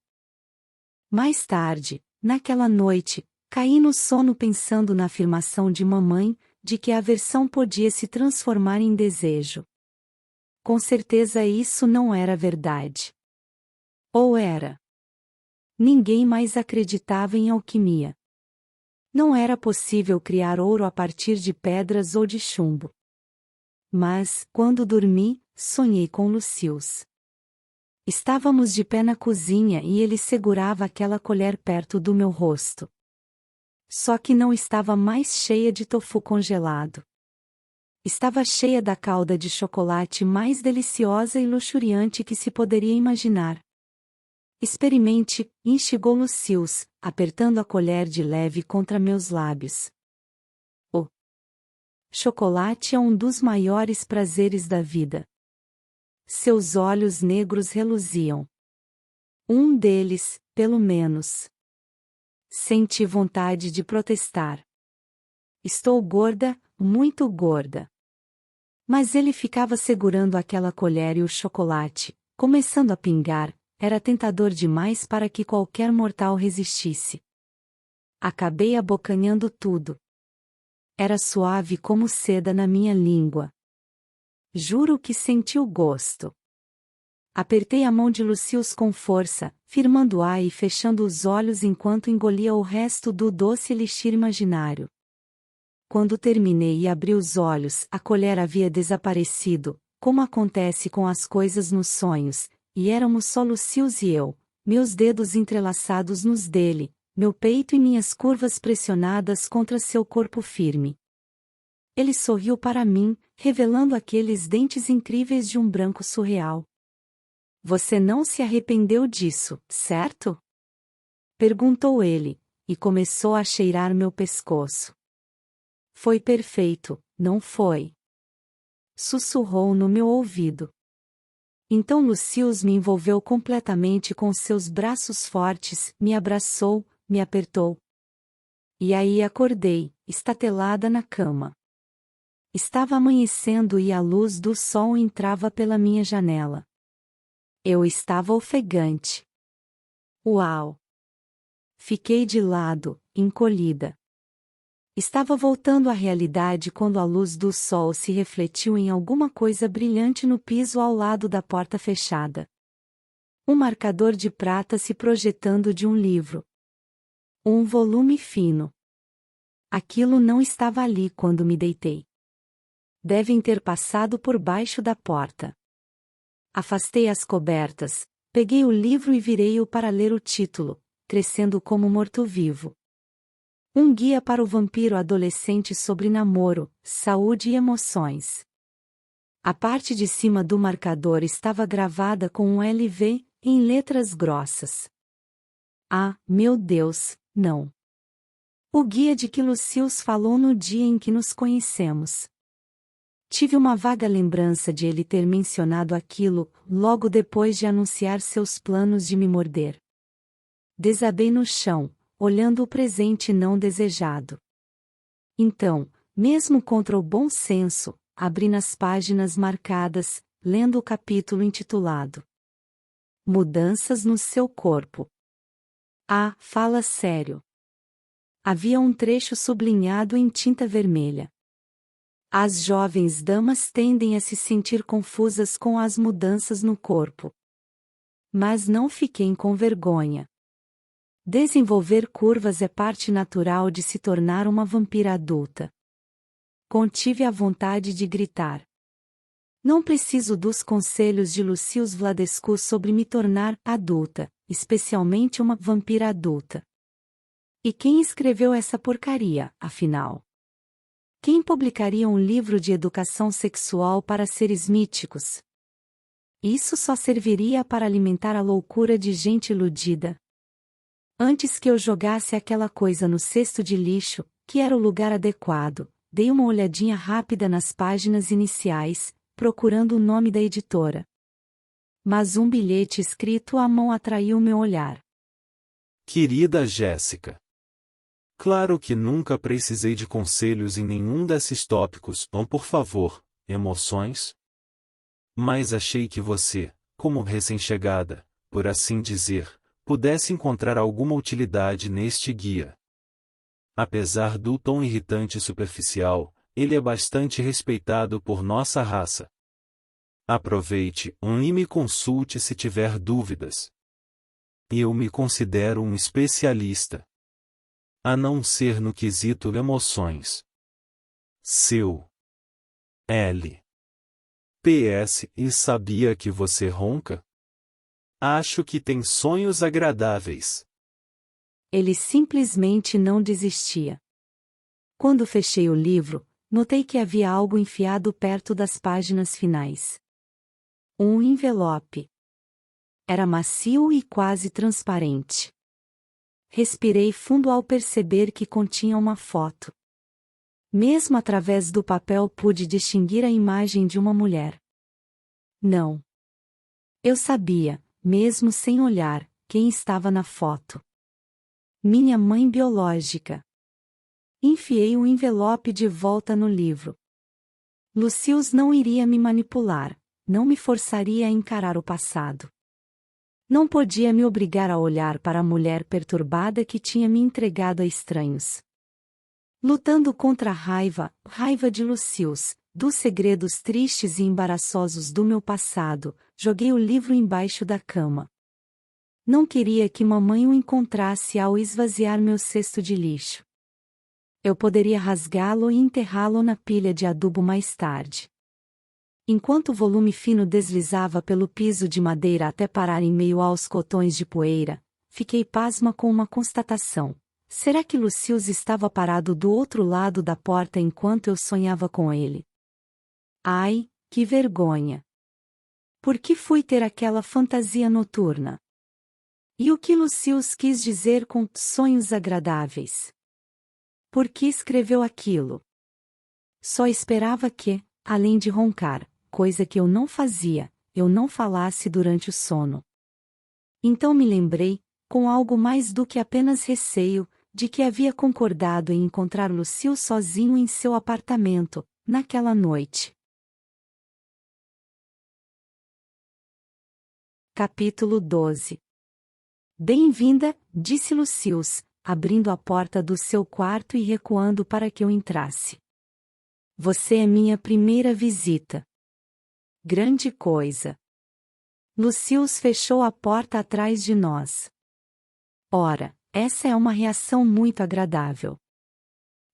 Mais tarde, naquela noite, caí no sono pensando na afirmação de mamãe, de que a aversão podia se transformar em desejo. Com certeza isso não era verdade. Ou era? Ninguém mais acreditava em alquimia. Não era possível criar ouro a partir de pedras ou de chumbo. Mas, quando dormi, sonhei com Lucius. Estávamos de pé na cozinha e ele segurava aquela colher perto do meu rosto. Só que não estava mais cheia de tofu congelado. Estava cheia da calda de chocolate mais deliciosa e luxuriante que se poderia imaginar. Experimente, instigou Lucius, apertando a colher de leve contra meus lábios. O chocolate é um dos maiores prazeres da vida. Seus olhos negros reluziam. Um deles, pelo menos. Senti vontade de protestar. Estou gorda, muito gorda. Mas ele ficava segurando aquela colher e o chocolate, começando a pingar, era tentador demais para que qualquer mortal resistisse. Acabei abocanhando tudo. Era suave como seda na minha língua. Juro que senti o gosto. Apertei a mão de Lucius com força, firmando-a e fechando os olhos enquanto engolia o resto do doce elixir imaginário. Quando terminei e abri os olhos, a colher havia desaparecido, como acontece com as coisas nos sonhos, e éramos só Lucius e eu, meus dedos entrelaçados nos dele, meu peito e minhas curvas pressionadas contra seu corpo firme. Ele sorriu para mim, revelando aqueles dentes incríveis de um branco surreal. Você não se arrependeu disso, certo? Perguntou ele, e começou a cheirar meu pescoço. Foi perfeito, não foi? Sussurrou no meu ouvido. Então Lucius me envolveu completamente com seus braços fortes, me abraçou, me apertou. E aí acordei, estatelada na cama. Estava amanhecendo e a luz do sol entrava pela minha janela. Eu estava ofegante. Uau! Fiquei de lado, encolhida. Estava voltando à realidade quando a luz do sol se refletiu em alguma coisa brilhante no piso ao lado da porta fechada. Um marcador de prata se projetando de um livro. Um volume fino. Aquilo não estava ali quando me deitei. Devem ter passado por baixo da porta. Afastei as cobertas, peguei o livro e virei-o para ler o título, Crescendo como Morto-Vivo. Um guia para o vampiro adolescente sobre namoro, saúde e emoções. A parte de cima do marcador estava gravada com um LV, em letras grossas. Ah, meu Deus, não. O guia de que Lucius falou no dia em que nos conhecemos. Tive uma vaga lembrança de ele ter mencionado aquilo, logo depois de anunciar seus planos de me morder. Desabei no chão, olhando o presente não desejado. Então, mesmo contra o bom senso, abri nas páginas marcadas, lendo o capítulo intitulado Mudanças no seu corpo. Ah, fala sério. Havia um trecho sublinhado em tinta vermelha. As jovens damas tendem a se sentir confusas com as mudanças no corpo. Mas não fiquem com vergonha. Desenvolver curvas é parte natural de se tornar uma vampira adulta. Contive a vontade de gritar. Não preciso dos conselhos de Lucius Vladescu sobre me tornar adulta, especialmente uma vampira adulta. E quem escreveu essa porcaria, afinal? Quem publicaria um livro de educação sexual para seres míticos? Isso só serviria para alimentar a loucura de gente iludida. Antes que eu jogasse aquela coisa no cesto de lixo, que era o lugar adequado, dei uma olhadinha rápida nas páginas iniciais, procurando o nome da editora. Mas um bilhete escrito à mão atraiu meu olhar. Querida Jéssica. Claro que nunca precisei de conselhos em nenhum desses tópicos, por favor, emoções? Mas achei que você, como recém-chegada, por assim dizer, pudesse encontrar alguma utilidade neste guia. Apesar do tom irritante e superficial, ele é bastante respeitado por nossa raça. Aproveite e me consulte se tiver dúvidas. Eu me considero um especialista. A não ser no quesito emoções. Seu L. PS. E sabia que você ronca? Acho que tem sonhos agradáveis. Ele simplesmente não desistia. Quando fechei o livro, notei que havia algo enfiado perto das páginas finais. Um envelope. Era macio e quase transparente. Respirei fundo ao perceber que continha uma foto. Mesmo através do papel pude distinguir a imagem de uma mulher. Não. Eu sabia, mesmo sem olhar, quem estava na foto. Minha mãe biológica. Enfiei o envelope de volta no livro. Lucius não iria me manipular, não me forçaria a encarar o passado. Não podia me obrigar a olhar para a mulher perturbada que tinha me entregado a estranhos. Lutando contra a raiva de Lucius, dos segredos tristes e embaraçosos do meu passado, joguei o livro embaixo da cama. Não queria que mamãe o encontrasse ao esvaziar meu cesto de lixo. Eu poderia rasgá-lo e enterrá-lo na pilha de adubo mais tarde. Enquanto o volume fino deslizava pelo piso de madeira até parar em meio aos cotões de poeira, fiquei pasma com uma constatação. Será que Lucius estava parado do outro lado da porta enquanto eu sonhava com ele? Ai, que vergonha! Por que fui ter aquela fantasia noturna? E o que Lucius quis dizer com sonhos agradáveis? Por que escreveu aquilo? Só esperava que, além de roncar, coisa que eu não fazia, eu não falasse durante o sono. Então me lembrei, com algo mais do que apenas receio, de que havia concordado em encontrar Lucius sozinho em seu apartamento, naquela noite. Capítulo 12. Bem-vinda, disse Lucius, abrindo a porta do seu quarto e recuando para que eu entrasse. Você é minha primeira visita. Grande coisa. Lucius fechou a porta atrás de nós. Ora, essa é uma reação muito agradável.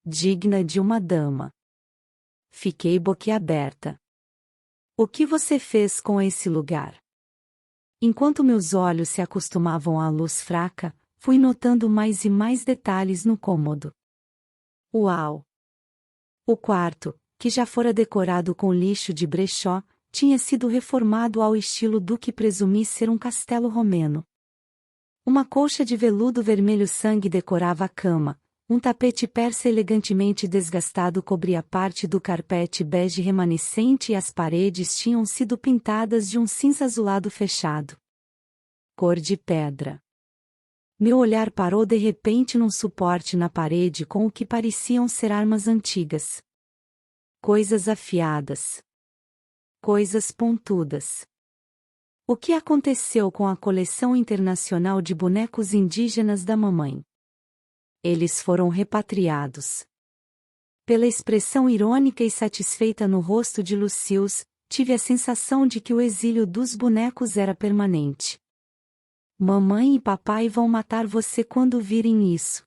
Digna de uma dama. Fiquei boquiaberta. O que você fez com esse lugar? Enquanto meus olhos se acostumavam à luz fraca, fui notando mais e mais detalhes no cômodo. Uau! O quarto, que já fora decorado com lixo de brechó, tinha sido reformado ao estilo do que presumi ser um castelo romeno. Uma colcha de veludo vermelho sangue decorava a cama, um tapete persa elegantemente desgastado cobria parte do carpete bege remanescente e as paredes tinham sido pintadas de um cinza azulado fechado. Cor de pedra. Meu olhar parou de repente num suporte na parede com o que pareciam ser armas antigas. Coisas afiadas. Coisas pontudas. O que aconteceu com a coleção internacional de bonecos indígenas da mamãe? Eles foram repatriados. Pela expressão irônica e satisfeita no rosto de Lucius, tive a sensação de que o exílio dos bonecos era permanente. Mamãe e papai vão matar você quando virem isso.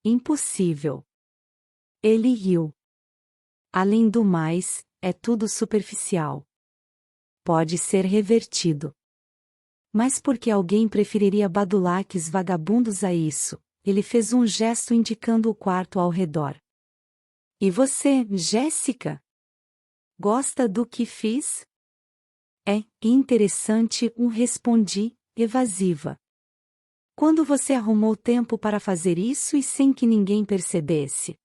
Impossível. Ele riu. Além do mais, é tudo superficial. Pode ser revertido. Mas por que alguém preferiria badulaques vagabundos a isso? Ele fez um gesto indicando o quarto ao redor. E você, Jéssica? Gosta do que fiz? É interessante, respondi, evasiva. Quando você arrumou tempo para fazer isso e sem que ninguém percebesse?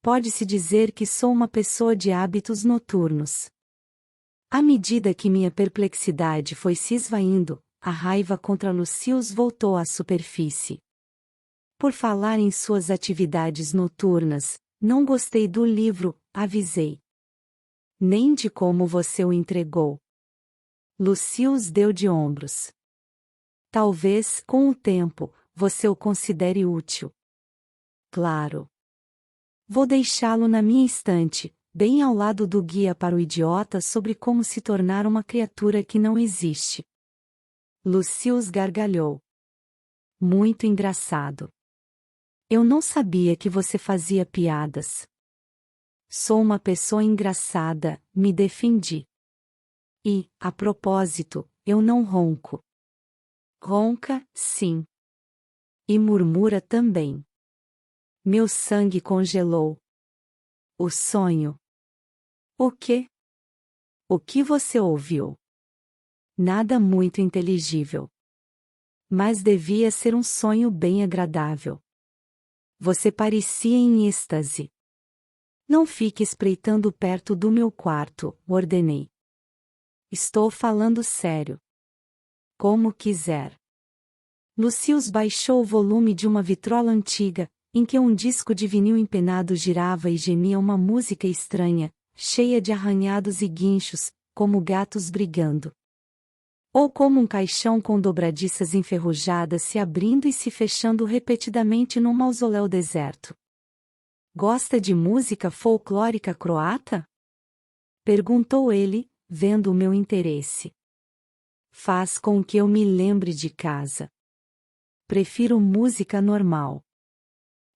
Pode-se dizer que sou uma pessoa de hábitos noturnos. À medida que minha perplexidade foi se esvaindo, a raiva contra Lucius voltou à superfície. Por falar em suas atividades noturnas, não gostei do livro, avisei. Nem de como você o entregou. Lucius deu de ombros. Talvez, com o tempo, você o considere útil. Claro. Vou deixá-lo na minha estante, bem ao lado do guia para o idiota sobre como se tornar uma criatura que não existe. Lucius gargalhou. Muito engraçado. Eu não sabia que você fazia piadas. Sou uma pessoa engraçada, me defendi. E, a propósito, eu não ronco. Ronca, sim. E murmura também. Meu sangue congelou. O sonho. O quê? O que você ouviu? Nada muito inteligível. Mas devia ser um sonho bem agradável. Você parecia em êxtase. Não fique espreitando perto do meu quarto, ordenei. Estou falando sério. Como quiser. Lucius baixou o volume de uma vitrola antiga, em que um disco de vinil empenado girava e gemia uma música estranha, cheia de arranhados e guinchos, como gatos brigando. Ou como um caixão com dobradiças enferrujadas se abrindo e se fechando repetidamente num mausoléu deserto. Gosta de música folclórica croata? Perguntou ele, vendo o meu interesse. Faz com que eu me lembre de casa. Prefiro música normal.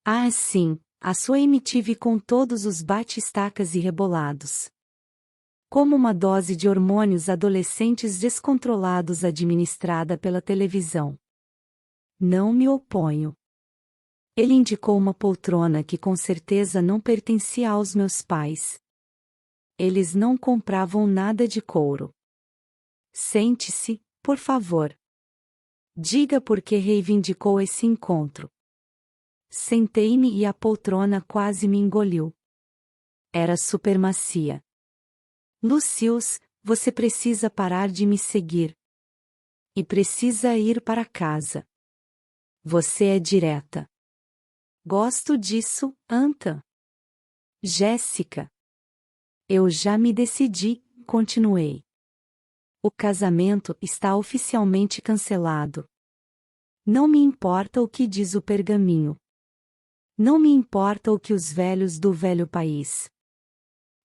Ah, sim, a sua MTV com todos os bate-estacas e rebolados. Como uma dose de hormônios adolescentes descontrolados administrada pela televisão. Não me oponho. Ele indicou uma poltrona que com certeza não pertencia aos meus pais. Eles não compravam nada de couro. Sente-se, por favor. Diga por que reivindicou esse encontro. Sentei-me e a poltrona quase me engoliu. Era super macia. Lucius, você precisa parar de me seguir. E precisa ir para casa. Você é direta. Gosto disso, Anta. Jéssica. Eu já me decidi, continuei. O casamento está oficialmente cancelado. Não me importa o que diz o pergaminho. Não me importa o que os velhos do velho país.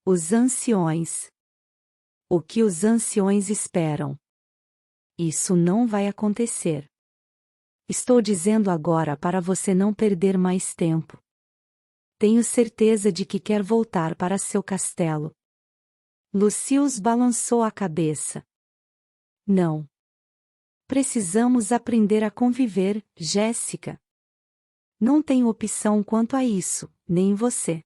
Os anciões. O que os anciões esperam. Isso não vai acontecer. Estou dizendo agora para você não perder mais tempo. Tenho certeza de que quer voltar para seu castelo. Lucius balançou a cabeça. Não. Precisamos aprender a conviver, Jéssica. Não tenho opção quanto a isso, nem você.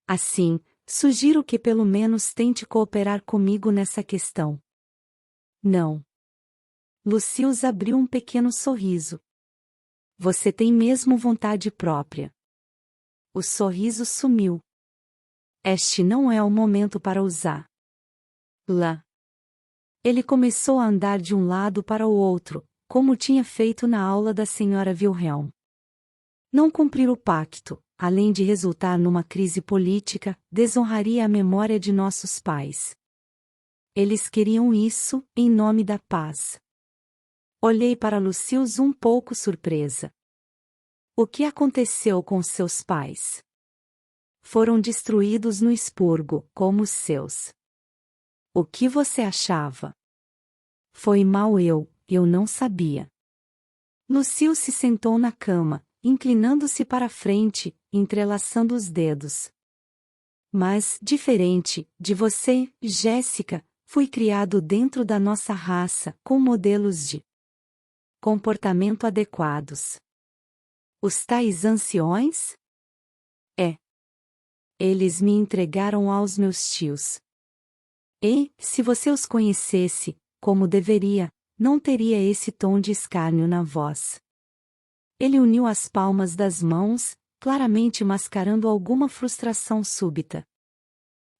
Assim, sugiro que pelo menos tente cooperar comigo nessa questão. Não. Lucius abriu um pequeno sorriso. Você tem mesmo vontade própria. O sorriso sumiu. Este não é o momento para usar. Lá. Ele começou a andar de um lado para o outro, como tinha feito na aula da senhora Wilhelm. Não cumprir o pacto, além de resultar numa crise política, desonraria a memória de nossos pais. Eles queriam isso, em nome da paz. Olhei para Lucius um pouco surpresa. O que aconteceu com seus pais? Foram destruídos no expurgo, como os seus. O que você achava? Foi mal eu não sabia. Lucius se sentou na cama, inclinando-se para a frente, entrelaçando os dedos. Mas, diferente de você, Jéssica, fui criado dentro da nossa raça, com modelos de comportamento adequados. Os tais anciões? É. Eles me entregaram aos meus tios. E, se você os conhecesse, como deveria, não teria esse tom de escárnio na voz. Ele uniu as palmas das mãos, claramente mascarando alguma frustração súbita.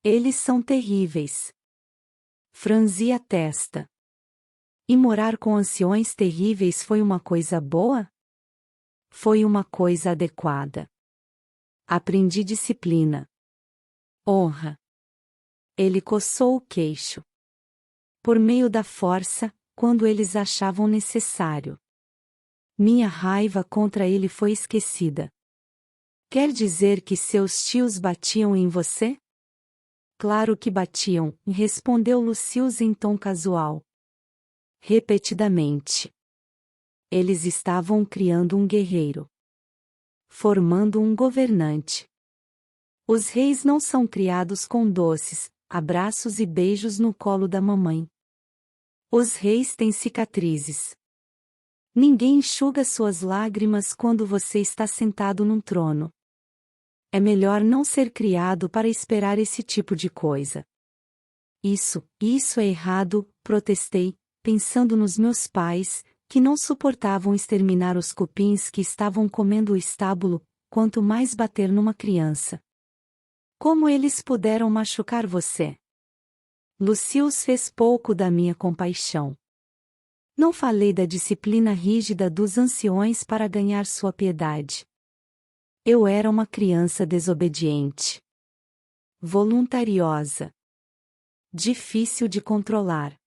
Eles são terríveis. Franzi a testa. E morar com anciões terríveis foi uma coisa boa? Foi uma coisa adequada. Aprendi disciplina. Honra. Ele coçou o queixo. Por meio da força, quando eles achavam necessário. Minha raiva contra ele foi esquecida. Quer dizer que seus tios batiam em você? Claro que batiam, respondeu Lucius em tom casual. Repetidamente. Eles estavam criando um guerreiro. Formando um governante. Os reis não são criados com doces, abraços e beijos no colo da mamãe. Os reis têm cicatrizes. Ninguém enxuga suas lágrimas quando você está sentado num trono. É melhor não ser criado para esperar esse tipo de coisa. Isso é errado, protestei, pensando nos meus pais, que não suportavam exterminar os cupins que estavam comendo o estábulo, quanto mais bater numa criança. Como eles puderam machucar você? Lucius fez pouco da minha compaixão. Não falei da disciplina rígida dos anciões para ganhar sua piedade. Eu era uma criança desobediente. Voluntariosa. Difícil de controlar.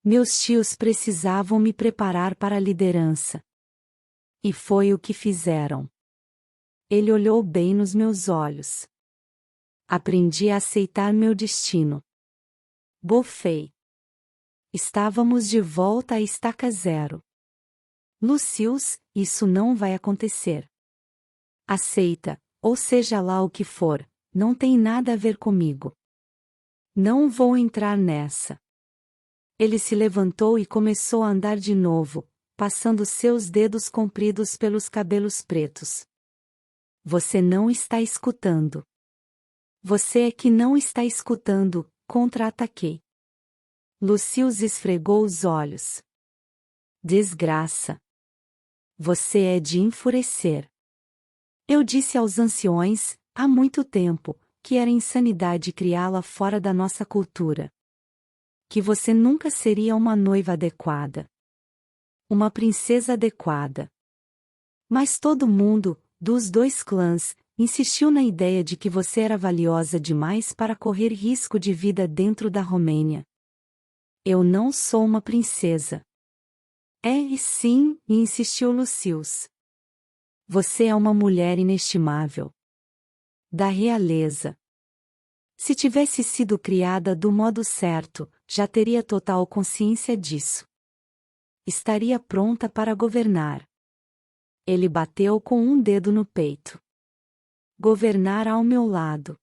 Meus tios precisavam me preparar para a liderança. E foi o que fizeram. Ele olhou bem nos meus olhos. Aprendi a aceitar meu destino. Bofei. Estávamos de volta à estaca zero. Lucius, isso não vai acontecer. Aceita, ou seja lá o que for, não tem nada a ver comigo. Não vou entrar nessa. Ele se levantou e começou a andar de novo, passando seus dedos compridos pelos cabelos pretos. Você não está escutando. Você é que não está escutando, contra-ataquei. Lucius esfregou os olhos. Desgraça. Você é de enfurecer. Eu disse aos anciões, há muito tempo, que era insanidade criá-la fora da nossa cultura. Que você nunca seria uma noiva adequada. Uma princesa adequada. Mas todo mundo, dos dois clãs, insistiu na ideia de que você era valiosa demais para correr risco de vida dentro da Romênia. Eu não sou uma princesa. E sim, insistiu Lucius. Você é uma mulher inestimável. Da realeza. Se tivesse sido criada do modo certo, já teria total consciência disso. Estaria pronta para governar. Ele bateu com um dedo no peito. Governar ao meu lado.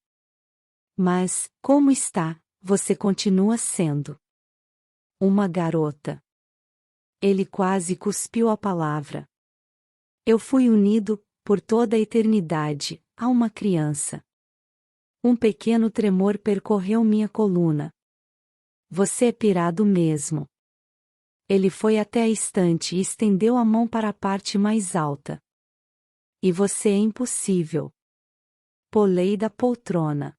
Mas, como está, você continua sendo uma garota. Ele quase cuspiu a palavra. Eu fui unido, por toda a eternidade, a uma criança. Um pequeno tremor percorreu minha coluna. Você é pirado mesmo. Ele foi até a estante e estendeu a mão para a parte mais alta. E você é impossível. Pulei da poltrona.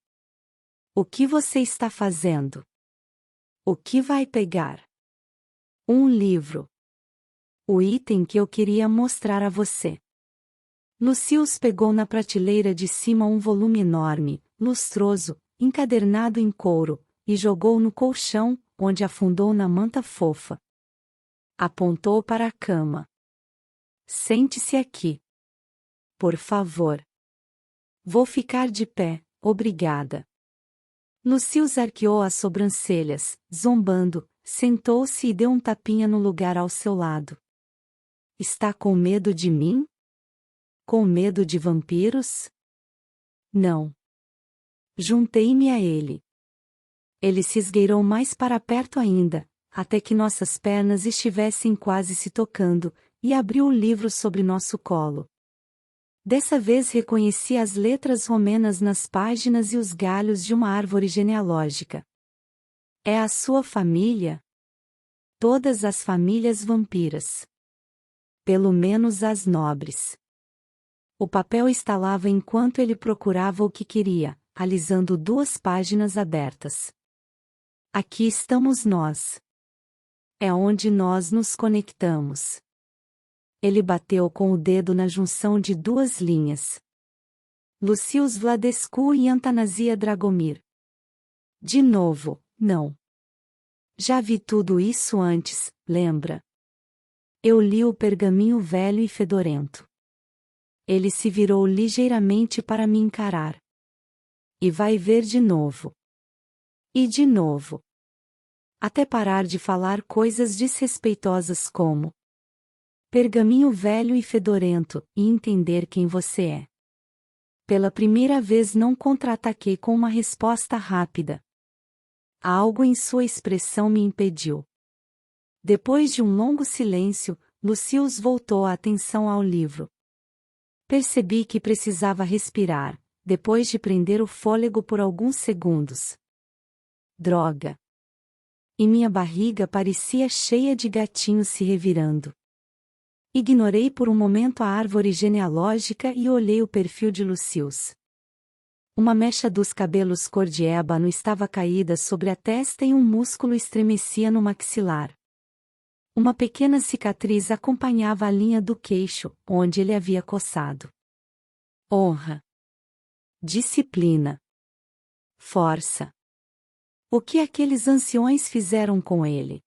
O que você está fazendo? O que vai pegar? Um livro. O item que eu queria mostrar a você. Lucius pegou na prateleira de cima um volume enorme, lustroso, encadernado em couro, e jogou no colchão, onde afundou na manta fofa. Apontou para a cama. Sente-se aqui. Por favor. Vou ficar de pé, obrigada. Lucius arqueou as sobrancelhas, zombando, sentou-se e deu um tapinha no lugar ao seu lado. Está com medo de mim? Com medo de vampiros? Não. Juntei-me a ele. Ele se esgueirou mais para perto ainda, até que nossas pernas estivessem quase se tocando, e abriu o livro sobre nosso colo. Dessa vez reconheci as letras romanas nas páginas e os galhos de uma árvore genealógica. É a sua família? Todas as famílias vampiras. Pelo menos as nobres. O papel estalava enquanto ele procurava o que queria, alisando 2 páginas abertas. Aqui estamos nós. É onde nós nos conectamos. Ele bateu com o dedo na junção de 2 linhas. Lucius Vladescu e Antanasia Dragomir. De novo, não. Já vi tudo isso antes, lembra? Eu li o pergaminho velho e fedorento. Ele se virou ligeiramente para me encarar. E vai ver de novo. E de novo. Até parar de falar coisas desrespeitosas como pergaminho velho e fedorento, e entender quem você é. Pela primeira vez não contra-ataquei com uma resposta rápida. Algo em sua expressão me impediu. Depois de um longo silêncio, Lucius voltou a atenção ao livro. Percebi que precisava respirar, depois de prender o fôlego por alguns segundos. Droga! E minha barriga parecia cheia de gatinhos se revirando. Ignorei por um momento a árvore genealógica e olhei o perfil de Lucius. Uma mecha dos cabelos cor de ébano estava caída sobre a testa e um músculo estremecia no maxilar. Uma pequena cicatriz acompanhava a linha do queixo, onde ele havia coçado. Honra. Disciplina. Força. O que aqueles anciões fizeram com ele?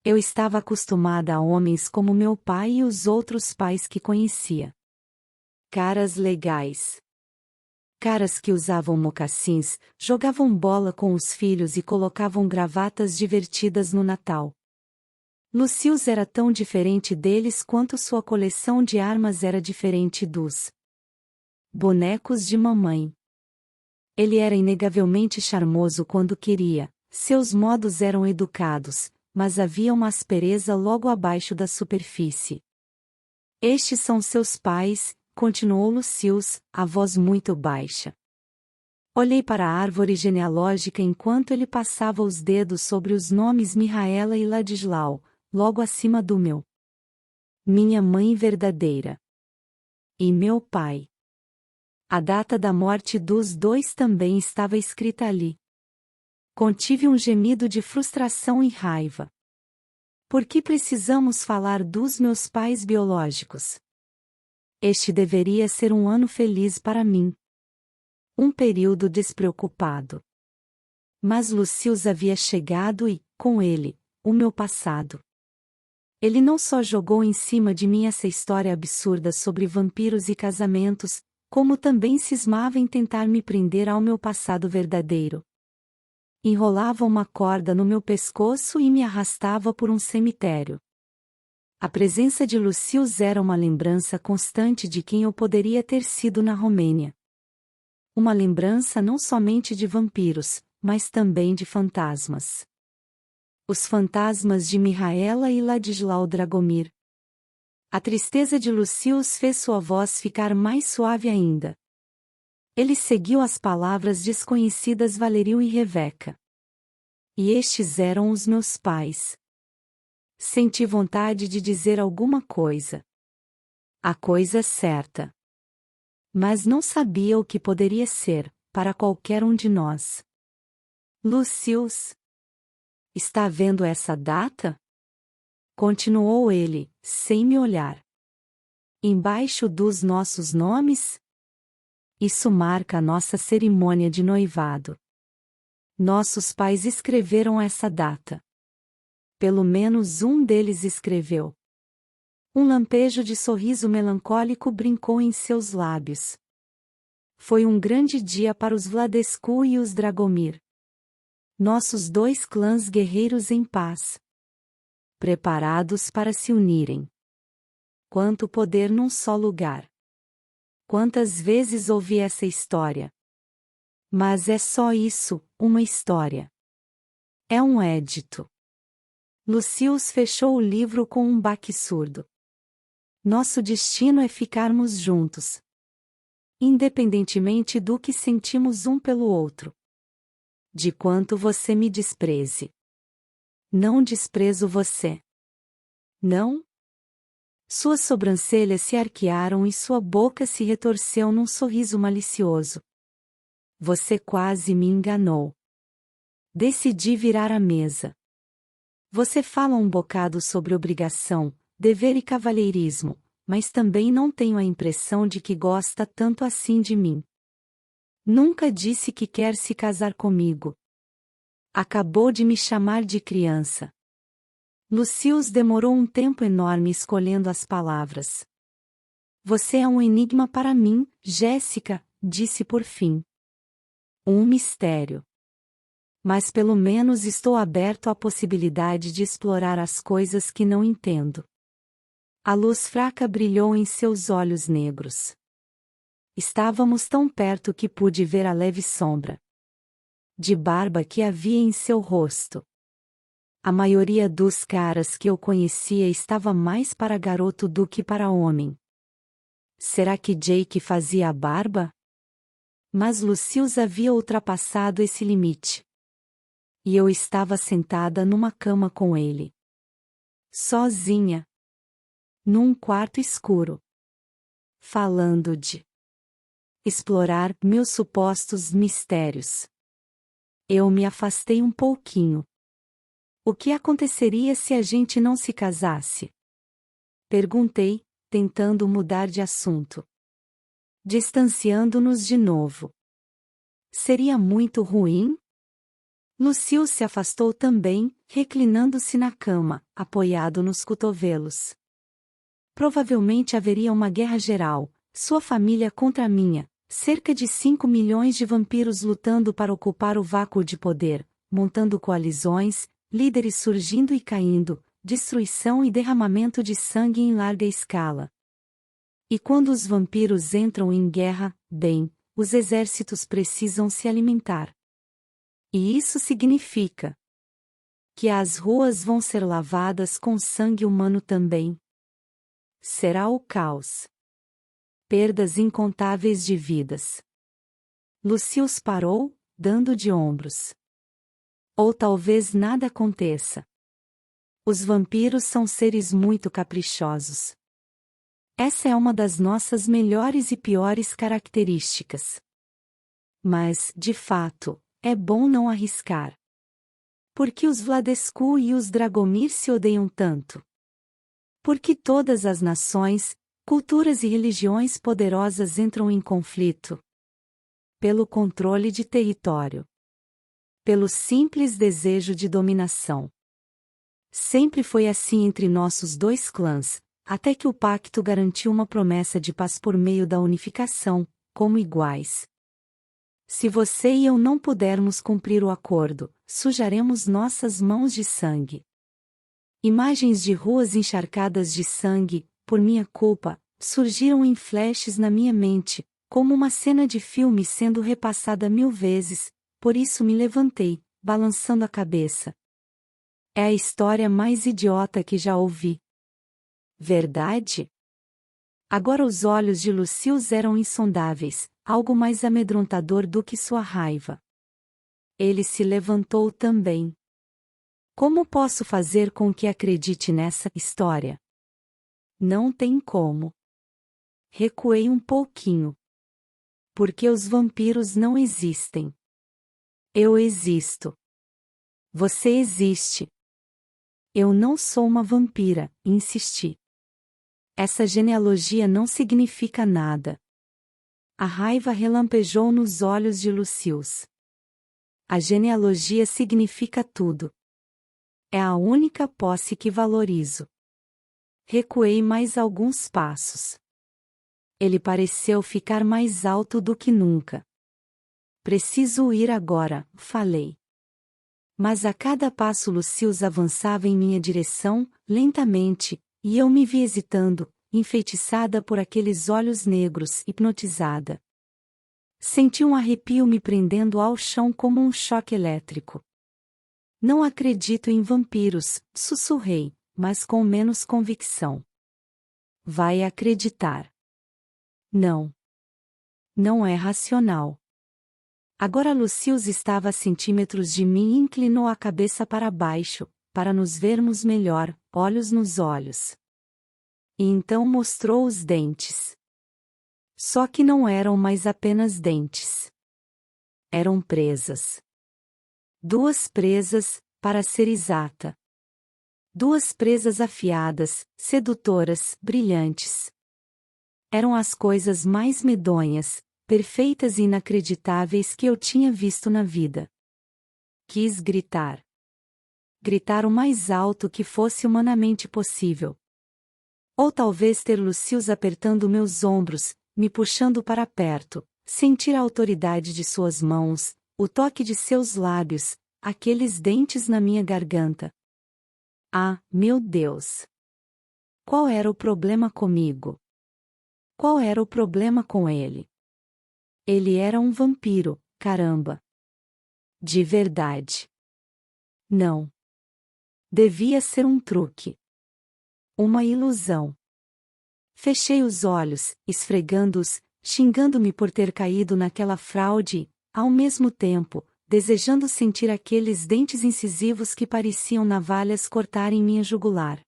Eu estava acostumada a homens como meu pai e os outros pais que conhecia. Caras legais. Caras que usavam mocassins, jogavam bola com os filhos e colocavam gravatas divertidas no Natal. Lucius era tão diferente deles quanto sua coleção de armas era diferente dos bonecos de mamãe. Ele era inegavelmente charmoso quando queria, seus modos eram educados, mas havia uma aspereza logo abaixo da superfície. Estes são seus pais, continuou Lucius, a voz muito baixa. Olhei para a árvore genealógica enquanto ele passava os dedos sobre os nomes Mihaela e Ladislau, logo acima do meu. Minha mãe verdadeira. E meu pai. A data da morte dos dois também estava escrita ali. Contive um gemido de frustração e raiva. Por que precisamos falar dos meus pais biológicos? Este deveria ser um ano feliz para mim. Um período despreocupado. Mas Lucius havia chegado e, com ele, o meu passado. Ele não só jogou em cima de mim essa história absurda sobre vampiros e casamentos, como também cismava em tentar me prender ao meu passado verdadeiro. Enrolava uma corda no meu pescoço e me arrastava por um cemitério. A presença de Lucius era uma lembrança constante de quem eu poderia ter sido na Romênia. Uma lembrança não somente de vampiros, mas também de fantasmas. Os fantasmas de Mihaela e Ladislau Dragomir. A tristeza de Lucius fez sua voz ficar mais suave ainda. Ele seguiu as palavras desconhecidas Valeriu e Reveca. E estes eram os meus pais. Senti vontade de dizer alguma coisa. A coisa certa. Mas não sabia o que poderia ser, para qualquer um de nós. Lucius. Está vendo essa data? Continuou ele, sem me olhar. Embaixo dos nossos nomes? Isso marca a nossa cerimônia de noivado. Nossos pais escreveram essa data. Pelo menos um deles escreveu. Um lampejo de sorriso melancólico brincou em seus lábios. Foi um grande dia para os Vladescu e os Dragomir. Nossos dois clãs guerreiros em paz. Preparados para se unirem. Quanto poder num só lugar. Quantas vezes ouvi essa história? Mas é só isso, uma história. É um édito. Lucius fechou o livro com um baque surdo. Nosso destino é ficarmos juntos. Independentemente do que sentimos um pelo outro. De quanto você me despreze. Não desprezo você. Não? Suas sobrancelhas se arquearam e sua boca se retorceu num sorriso malicioso. Você quase me enganou. Decidi virar a mesa. Você fala um bocado sobre obrigação, dever e cavalheirismo, mas também não tenho a impressão de que gosta tanto assim de mim. Nunca disse que quer se casar comigo. Acabou de me chamar de criança. Lucius demorou um tempo enorme escolhendo as palavras. Você é um enigma para mim, Jéssica, disse por fim. Um mistério. Mas pelo menos estou aberto à possibilidade de explorar as coisas que não entendo. A luz fraca brilhou em seus olhos negros. Estávamos tão perto que pude ver a leve sombra de barba que havia em seu rosto. A maioria dos caras que eu conhecia estava mais para garoto do que para homem. Será que Jake fazia a barba? Mas Lucius havia ultrapassado esse limite. E eu estava sentada numa cama com ele. Sozinha. Num quarto escuro. Falando de explorar meus supostos mistérios. Eu me afastei um pouquinho. O que aconteceria se a gente não se casasse? Perguntei, tentando mudar de assunto. Distanciando-nos de novo. Seria muito ruim? Lucille se afastou também, reclinando-se na cama, apoiado nos cotovelos. Provavelmente haveria uma guerra geral, sua família contra a minha, cerca de 5 milhões de vampiros lutando para ocupar o vácuo de poder, montando coalizões, líderes surgindo e caindo, destruição e derramamento de sangue em larga escala. E quando os vampiros entram em guerra, bem, os exércitos precisam se alimentar. E isso significa que as ruas vão ser lavadas com sangue humano também. Será o caos. Perdas incontáveis de vidas. Lucille parou, dando de ombros. Ou talvez nada aconteça. Os vampiros são seres muito caprichosos. Essa é uma das nossas melhores e piores características. Mas, de fato, é bom não arriscar. Por que os Vladescu e os Dragomir se odeiam tanto? Porque todas as nações, culturas e religiões poderosas entram em conflito. Pelo controle de território. Pelo simples desejo de dominação. Sempre foi assim entre nossos dois clãs, até que o pacto garantiu uma promessa de paz por meio da unificação, como iguais. Se você e eu não pudermos cumprir o acordo, sujaremos nossas mãos de sangue. Imagens de ruas encharcadas de sangue, por minha culpa, surgiram em flashes na minha mente, como uma cena de filme sendo repassada 1000 vezes, por isso me levantei, balançando a cabeça. É a história mais idiota que já ouvi. Verdade? Agora os olhos de Lucille eram insondáveis, algo mais amedrontador do que sua raiva. Ele se levantou também. Como posso fazer com que acredite nessa história? Não tem como. Recuei um pouquinho. Porque os vampiros não existem. Eu existo. Você existe. Eu não sou uma vampira, insisti. Essa genealogia não significa nada. A raiva relampejou nos olhos de Lucille. A genealogia significa tudo. É a única posse que valorizo. Recuei mais alguns passos. Ele pareceu ficar mais alto do que nunca. Preciso ir agora, falei. Mas a cada passo Lucille avançava em minha direção, lentamente, e eu me vi hesitando, enfeitiçada por aqueles olhos negros, hipnotizada. Senti um arrepio me prendendo ao chão como um choque elétrico. Não acredito em vampiros, sussurrei, mas com menos convicção. Vai acreditar. Não. Não é racional. Agora Lucille estava a centímetros de mim e inclinou a cabeça para baixo, para nos vermos melhor, olhos nos olhos. E então mostrou os dentes. Só que não eram mais apenas dentes. Eram presas. 2 presas, para ser exata. 2 presas afiadas, sedutoras, brilhantes. Eram as coisas mais medonhas, perfeitas e inacreditáveis que eu tinha visto na vida. Quis gritar. Gritar o mais alto que fosse humanamente possível. Ou talvez ter Lucille apertando meus ombros, me puxando para perto, sentir a autoridade de suas mãos, o toque de seus lábios, aqueles dentes na minha garganta. Ah, meu Deus! Qual era o problema comigo? Qual era o problema com ele? Ele era um vampiro, caramba! De verdade. Não. Devia ser um truque. Uma ilusão. Fechei os olhos, esfregando-os, xingando-me por ter caído naquela fraude, ao mesmo tempo, desejando sentir aqueles dentes incisivos que pareciam navalhas cortarem minha jugular.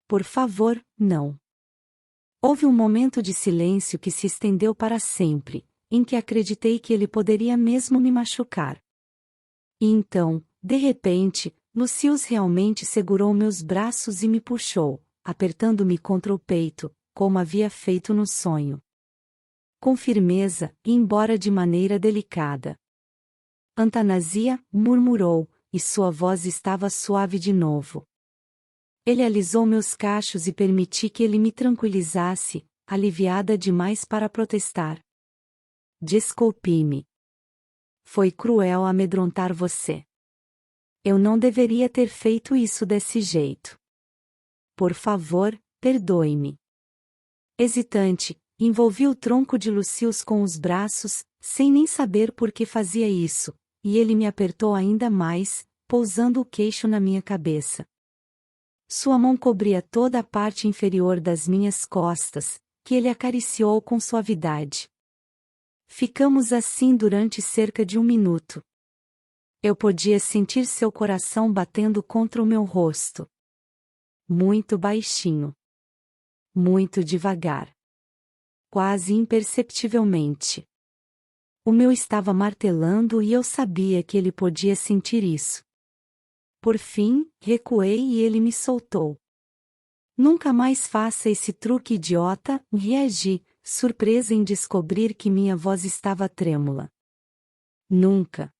Por favor, não. Houve um momento de silêncio que se estendeu para sempre, em que acreditei que ele poderia mesmo me machucar. E então, de repente, Lucius realmente segurou meus braços e me puxou, apertando-me contra o peito, como havia feito no sonho. Com firmeza, e embora de maneira delicada. Antanasia, murmurou, e sua voz estava suave de novo. Ele alisou meus cachos e permiti que ele me tranquilizasse, aliviada demais para protestar. Desculpe-me. Foi cruel amedrontar você. Eu não deveria ter feito isso desse jeito. Por favor, perdoe-me. Hesitante, envolvi o tronco de Lucius com os braços, sem nem saber por que fazia isso, e ele me apertou ainda mais, pousando o queixo na minha cabeça. Sua mão cobria toda a parte inferior das minhas costas, que ele acariciou com suavidade. Ficamos assim durante cerca de 1 minuto. Eu podia sentir seu coração batendo contra o meu rosto. Muito baixinho. Muito devagar. Quase imperceptivelmente. O meu estava martelando e eu sabia que ele podia sentir isso. Por fim, recuei e ele me soltou. Nunca mais faça esse truque idiota, reagi, surpresa em descobrir que minha voz estava trêmula. Nunca.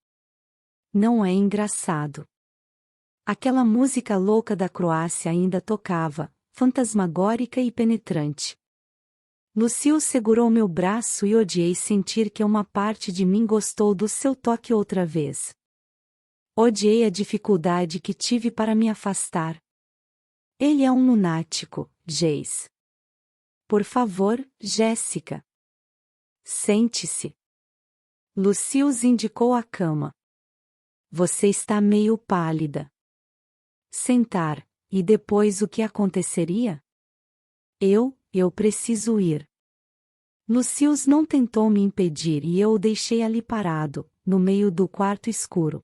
Não é engraçado. Aquela música louca da Croácia ainda tocava, fantasmagórica e penetrante. Lucius segurou meu braço e odiei sentir que uma parte de mim gostou do seu toque outra vez. Odiei a dificuldade que tive para me afastar. Ele é um lunático, Jace. Por favor, Jéssica. Sente-se. Lucius indicou a cama. Você está meio pálida. Sentar, e depois o que aconteceria? Eu preciso ir. Lucius não tentou me impedir e eu o deixei ali parado, no meio do quarto escuro.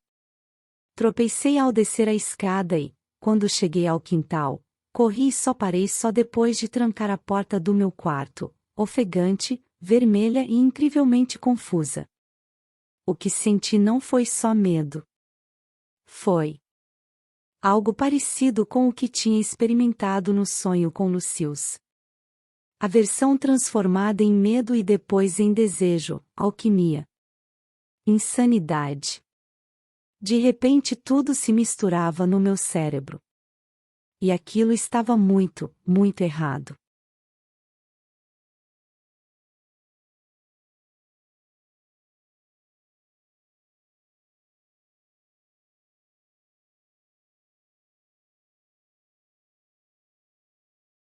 Tropecei ao descer a escada e, quando cheguei ao quintal, corri e só parei depois de trancar a porta do meu quarto, ofegante, vermelha e incrivelmente confusa. O que senti não foi só medo. Foi algo parecido com o que tinha experimentado no sonho com Lucius. Aversão transformada em medo e depois em desejo, alquimia. Insanidade. De repente tudo se misturava no meu cérebro. E aquilo estava muito, muito errado.